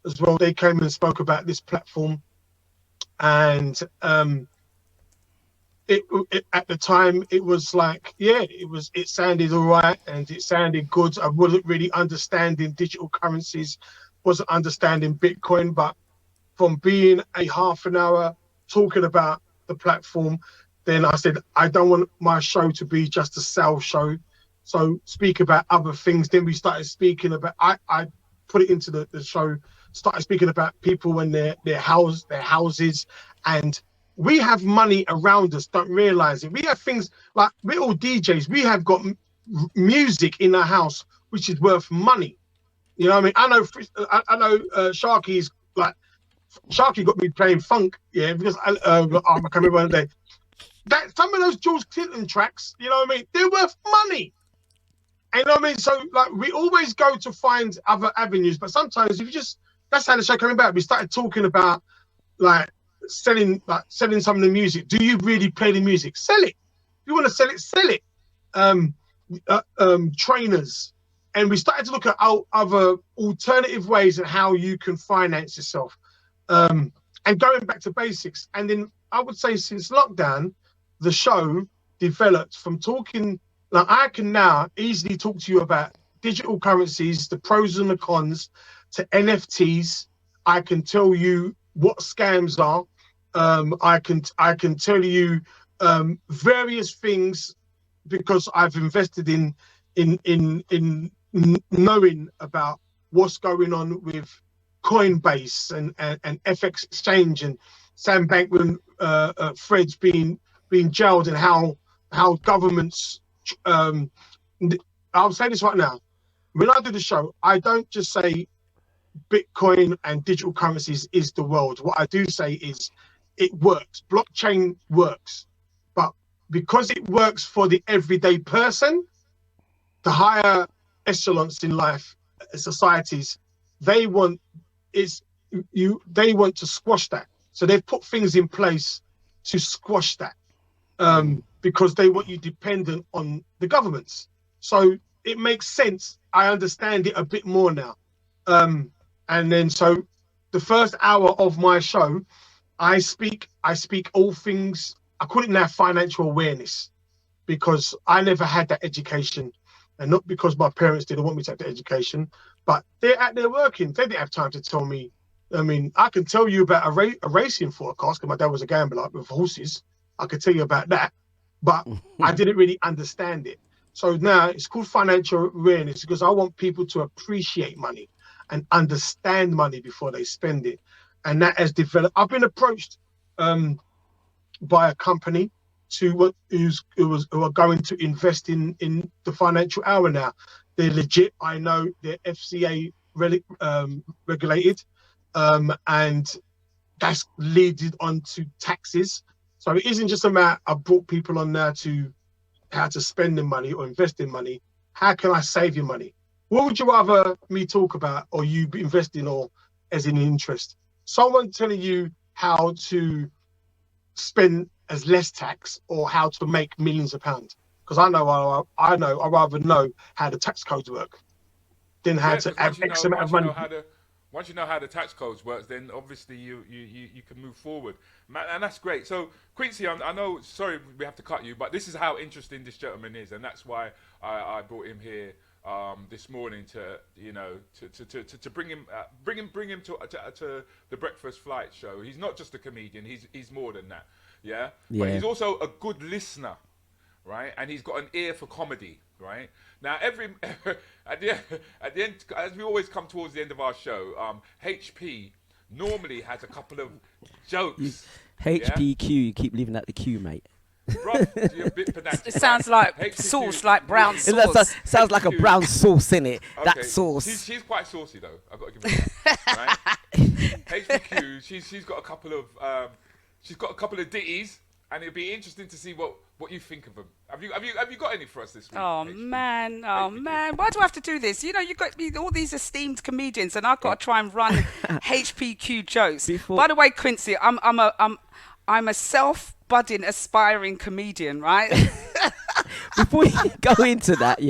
as well. They came and spoke about this platform, and it at the time it was like, it sounded all right and it sounded good. I wasn't really understanding digital currencies, wasn't understanding Bitcoin, but from being a half an hour talking about the platform, then I said I don't want my show to be just a sales show. So speak about other things. Then we started speaking about, I put it into the show, started speaking about people and their houses. And we have money around us, don't realize it. We have things like, we're all DJs. We have got music in our house, which is worth money. You know what I mean? I know Sharky's like, Sharky got me playing funk, because I can't remember one day. That some of those George Clinton tracks, you know what I mean? They're worth money. And you know what I mean? So like we always go to find other avenues, but sometimes if you just, that's how the show came about. We started talking about like selling some of the music. Do you really play the music? Sell it. If you want to sell it, sell it. Trainers. And we started to look at other alternative ways of how you can finance yourself. And going back to basics. And then I would say since lockdown, the show developed from talking, like I can now easily talk to you about digital currencies, the pros and the cons, to NFTs. I can tell you what scams are. I can tell you various things because I've invested in knowing about what's going on with Coinbase and FX exchange and Sam Bankman Fred's being jailed, and how governments I'll say this right now. When I do the show, I don't just say Bitcoin and digital currencies is the world. What I do say is it works. Blockchain works. But because it works for the everyday person, the higher echelons in life, societies, they want to squash that. So they've put things in place to squash that, because they want you dependent on the governments. So it makes sense. I understand it a bit more now. And then so the first hour of my show, I speak all things, I call it now financial awareness, because I never had that education, and not because my parents didn't want me to have the education, but they're out there working. They didn't have time to tell me. I mean, I can tell you about a racing forecast because my dad was a gambler with horses. I could tell you about that, but I didn't really understand it. So now it's called financial awareness because I want people to appreciate money and understand money before they spend it. And that has developed. I've been approached by a company who are going to invest in the financial hour now. They're legit. I know they're FCA regulated, and that's leading on to taxes. So it isn't just a matter I brought people on now to how to spend the money or invest in money. How can I save you money? What would you rather me talk about, or you be investing, or as in interest? Someone telling you how to spend as less tax or how to make millions of pounds. Because I'd rather know how the tax codes work than how to add X amount of money. once you know how the tax codes works, then obviously you can move forward, man, and that's great. So Quincy, I know, sorry we have to cut you, but this is how interesting this gentleman is, and that's why I brought him here this morning to bring him to the Breakfast Flight show. He's not just a comedian; he's more than that. Yeah. But he's also a good listener, right? And he's got an ear for comedy, right? Now, at the end, as we always come towards the end of our show, HP normally has a couple of jokes. HPQ, you keep leaving out the Q, mate. Bro, you're a bit pedantic. It sounds like HPQ, sauce, like brown sauce. Sounds like a brown sauce, innit? Okay. That sauce. She's quite saucy though. I've got to give her that. Right? HPQ, she's got a couple of ditties, and it'll be interesting to see what you think of them. Have you got any for us this week? Oh man, why do I have to do this? You know, you got all these esteemed comedians, and I've got to try and run HPQ jokes. By the way, Quincy, I'm a self-budding, aspiring comedian, right? Before you go into that,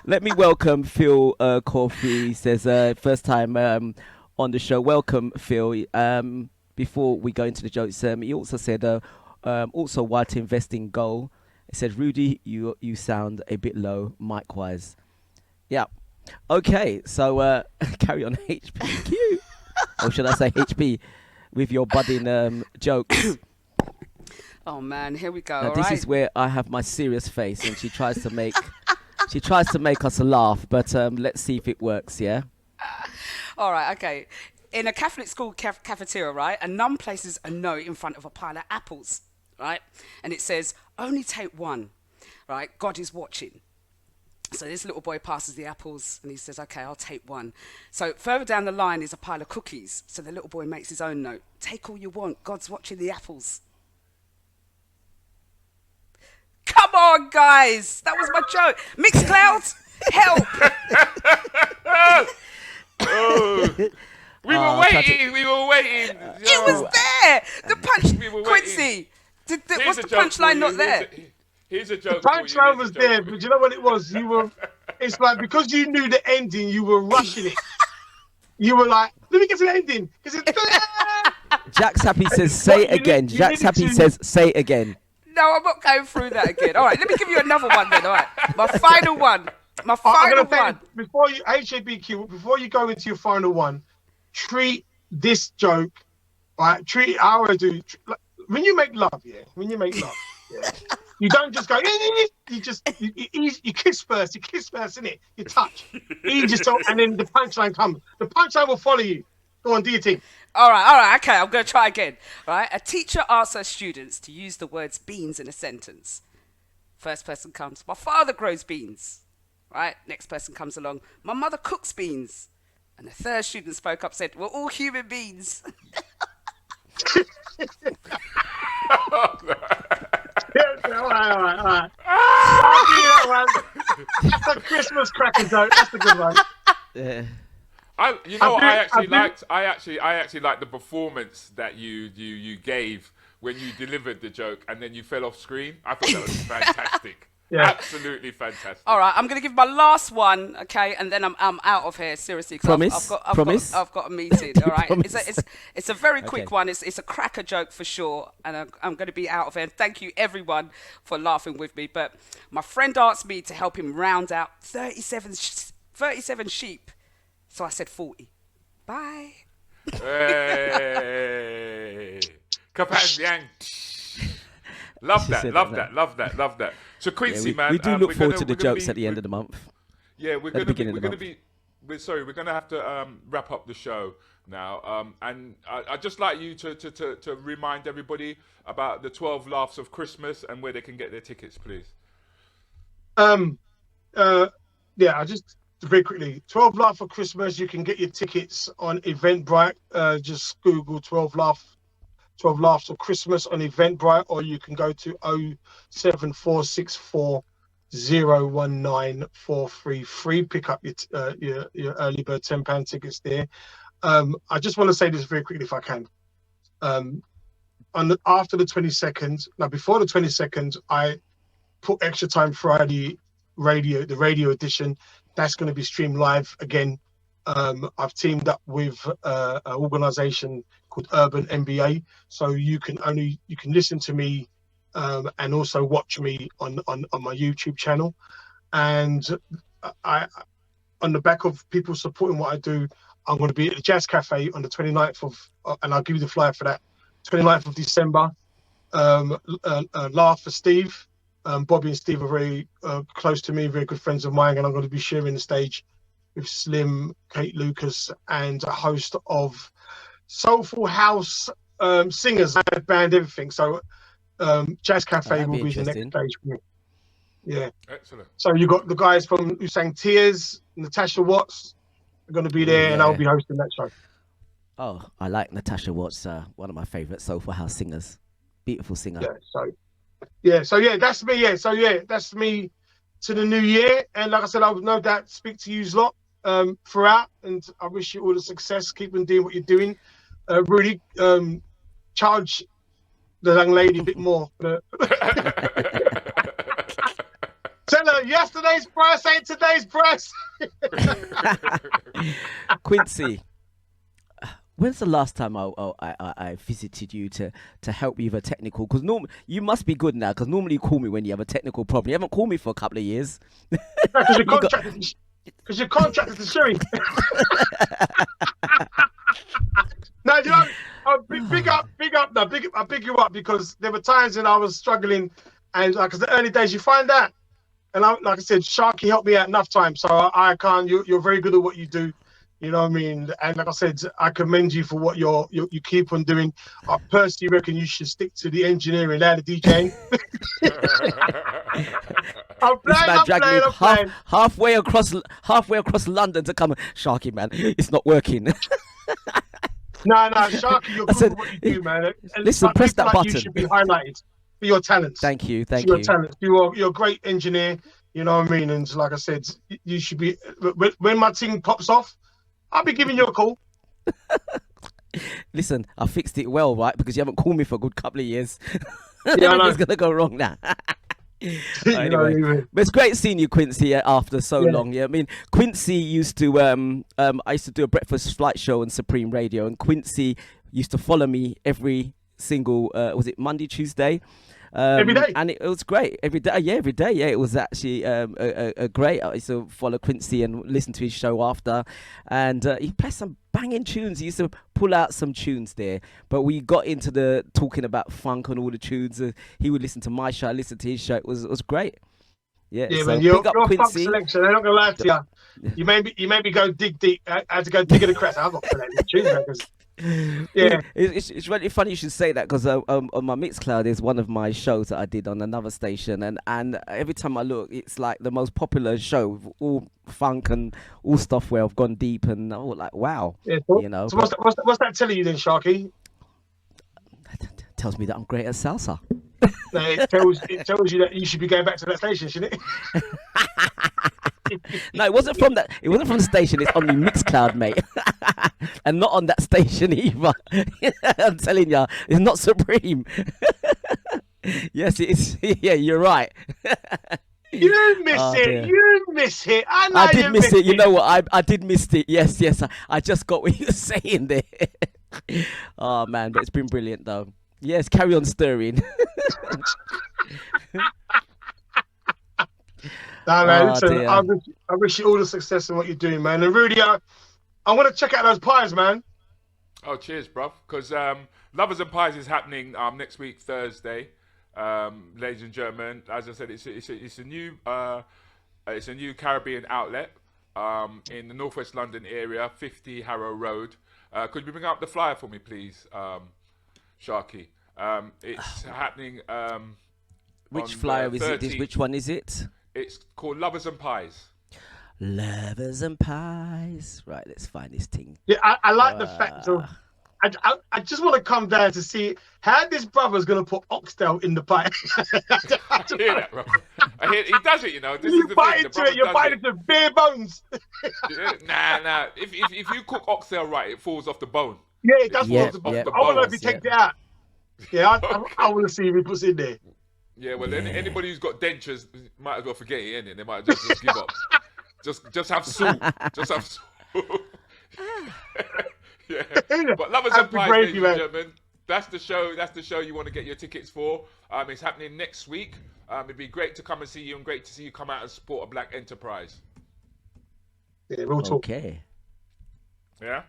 let me welcome Phil Coffey. He says first time on the show. Welcome, Phil. Before we go into the jokes, he also said also why to invest in gold. He said, Rudy, you sound a bit low mic-wise. Yeah. Okay, so carry on HPQ. Or should I say HP with your budding jokes. Oh man, here we go. Now, this is where I have my serious face, and she tries to make us laugh. But let's see if it works. Yeah. All right. Okay. In a Catholic school cafeteria, right, a nun places a note in front of a pile of apples, right, and it says, "Only take one, right? God is watching." So this little boy passes the apples, and he says, "Okay, I'll take one." So further down the line is a pile of cookies. So the little boy makes his own note: "Take all you want. God's watching the apples." Come on, guys. That was my joke. Mixcloud, help. We were waiting. It was there. The punch, Quincy. What's the punchline not there? Here's a joke. The punchline was there, but you know what it was? It's like, because you knew the ending, you were rushing it. You were like, let me get to the ending. Jack's Happy says, say it again. Jack's Happy says, say it again. No, I'm not going through that again. All right, let me give you another one then. All right, my final one. Before you, HABQ, before you go into your final one, treat this joke, right? Treat it how I do. When you make love, you don't just go. You kiss first, innit? You touch. And then the punchline comes. The punchline will follow you. Go on, do your thing. All right, okay, I'm going to try again. All right, a teacher asks her students to use the words beans in a sentence. First person comes, my father grows beans. Right, next person comes along, my mother cooks beans. And the third student spoke up, said, we're all human beings. All right. I'll give you that one. That's a Christmas cracker joke. That's a good one. Yeah. I actually liked the performance that you gave when you delivered the joke and then you fell off screen. I thought that was fantastic. Yeah. Absolutely fantastic. All right, I'm going to give my last one, okay, and then I'm out of here, seriously. Promise? I've got a meeting, all right? It's a very quick one. It's a cracker joke for sure, and I'm going to be out of here. Thank you, everyone, for laughing with me. But my friend asked me to help him round out 37 sheep. So I said 40. Bye. Hey. Kapan. Love that. So Quincy, man, we do look forward to the jokes at the end of the month. Yeah, we're going to have to wrap up the show now. And I'd just like you to remind everybody about the 12 Laughs of Christmas and where they can get their tickets, please. I just very quickly, 12 Laughs for Christmas. You can get your tickets on Eventbrite. Just Google 12 Laughs of Christmas on Eventbrite, or you can go to 07464 019433. Pick up your early bird £10 tickets there. I just want to say this very quickly, if I can. After the 22nd, before the 22nd, I put Extra Time Friday the radio edition. That's going to be streamed live again I've teamed up with an organisation called Urban MBA, so you can listen to me and also watch me on my YouTube channel. And I, on the back of people supporting what I do, I'm going to be at the Jazz Cafe on the 29th of, and I'll give you the flyer for that, 29th of December. Laugh for Steve. Bobby and Steve are very close to me, very good friends of mine, and I'm going to be sharing the stage with Slim, Kate Lucas, and a host of soulful house singers, band, everything. So Jazz Cafe will be the next stage for me. Yeah. Excellent. So you got the guys from who sang Tears, Natasha Watts, are going to be there, and I'll be hosting that show. Oh, I like Natasha Watts, one of my favourite soulful house singers. Beautiful singer. So that's me. That's me to the new year. And like I said, I would no doubt speak to you lot throughout, and I wish you all the success. Keep on doing what you're doing. Rudy, charge the young lady a bit more. Tell her yesterday's price ain't today's price. Quincy, when's the last time I visited you to help you with a technical? Because you must be good now, because normally you call me when you have a technical problem. You haven't called me for a couple of years. Because you're contracted to Sherry. No, you know, I big you up, because there were times when I was struggling, and like the early days, you find out. And like I said, Sharky helped me out enough times, so I can't. You're very good at what you do. You know what I mean? And like I said, I commend you for what you keep on doing. I personally reckon you should stick to the engineering and the DJing. I'm playing. Halfway across London to come. Sharky, man, it's not working. No, Sharky, you're good at what you do, man. And listen, press that button. You should be highlighted for your talents. Thank you. Your talents. You're a great engineer. You know what I mean? And like I said, you should be. When my thing pops off, I'll be giving you a call. Listen, I fixed it well, right? Because you haven't called me for a good couple of years. Yeah, I know. It's going to go wrong now. Anyway, but it's great seeing you, Quincy, after so long. Yeah, I mean, Quincy used to. I used to do a breakfast flight show on Supreme Radio, and Quincy used to follow me every single. Was it Monday, Tuesday? Every day, and it was great every day. Yeah, every day. Yeah, it was actually a great. I used to follow Quincy and listen to his show after, and he played some banging tunes. He used to pull out some tunes there. But we got into the talking about funk and all the tunes. He would listen to my show, I listened to his show. It was great. Yeah, so man, your Quincy. funk selection. I'm not gonna lie to you. You made me go dig deep. I had to go dig in the cracks. I'm not playing the tunes because. Yeah, it's really funny you should say that, because on my Mixcloud is one of my shows that I did on another station, and every time I look, it's like the most popular show with all funk and all stuff where I've gone deep, and like wow, you know. So what's that telling you then, Sharky? Tells me that I'm great at salsa. No, it tells you that you should be going back to that station, shouldn't it? No, it wasn't from that. It wasn't from the station. It's on the Mixcloud, mate, and not on that station either. I'm telling you, it's not Supreme. Yes, it is. Yeah, you're right. You miss it. Dear. You miss it. I did miss it. You know what? I did miss it. Yes. I just got what you were saying there. Oh man, but it's been brilliant though. Yes, carry on stirring. No, man, listen, I wish you all the success in what you're doing, man. And Rudy, I want to check out those pies, man. Oh, cheers, bruv. Because Lovers and Pies is happening next week, Thursday, ladies and gentlemen. As I said, it's a new Caribbean outlet in the Northwest London area, 50 Harrow Road. Could you bring up the flyer for me, please, Sharky? It's happening. Which flyer is it? Which one is it? It's called Lovers and Pies. Lovers and Pies. Right, let's find this thing. Yeah, I like the fact of. I just want to come down to see how this brother's going to put oxtail in the pie. I hear that, bro. He does it, you know. This you is the bite thing. into it, you're biting into bare bones. Nah. If you cook oxtail right, it falls off the bone. Yeah, it does fall off the bone. I want to know if he takes it out. Yeah, I want to see if he puts it in there. Yeah, well, anybody who's got dentures might as well forget it, innit? They might just give up. Just have salt. Just have salt. Yeah. But Lovers and Happy Pies, gravy, ladies and man. gentlemen. That's the show. That's the show you want to get your tickets for. It's happening next week. It'd be great to come and see you, and great to see you come out and support a black enterprise. Yeah, we'll talk. Okay. Yeah.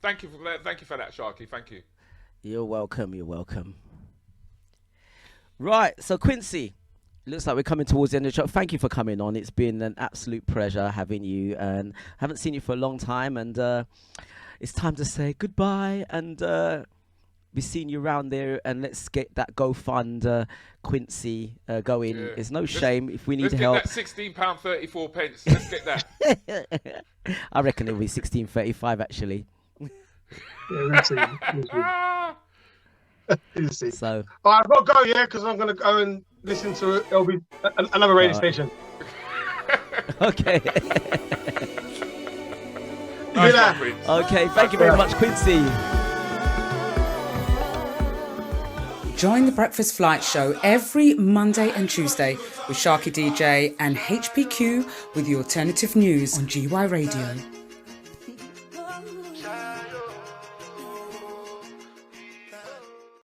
Thank you for that, Sharky. Thank you. You're welcome. You're welcome. Right. So Quincy, looks like we're coming towards the end of the show. Thank you for coming on. It's been an absolute pleasure having you, and haven't seen you for a long time. And it's time to say goodbye. And be seeing you around there. And let's get that GoFund Quincy going. Yeah. There's no shame if we need Let's help. get that £16.34. Let's get that. I reckon it'll be 16.35 actually. Yeah, we'll see. We'll see. So I've got to go, yeah, because I'm going to go and listen to another radio station. okay. Nice one, Prince. Okay. Thank you very much, Quincy. Join the Breakfast Flight Show every Monday and Tuesday with SharkyDJ and HPQ with the alternative news on GY Radio.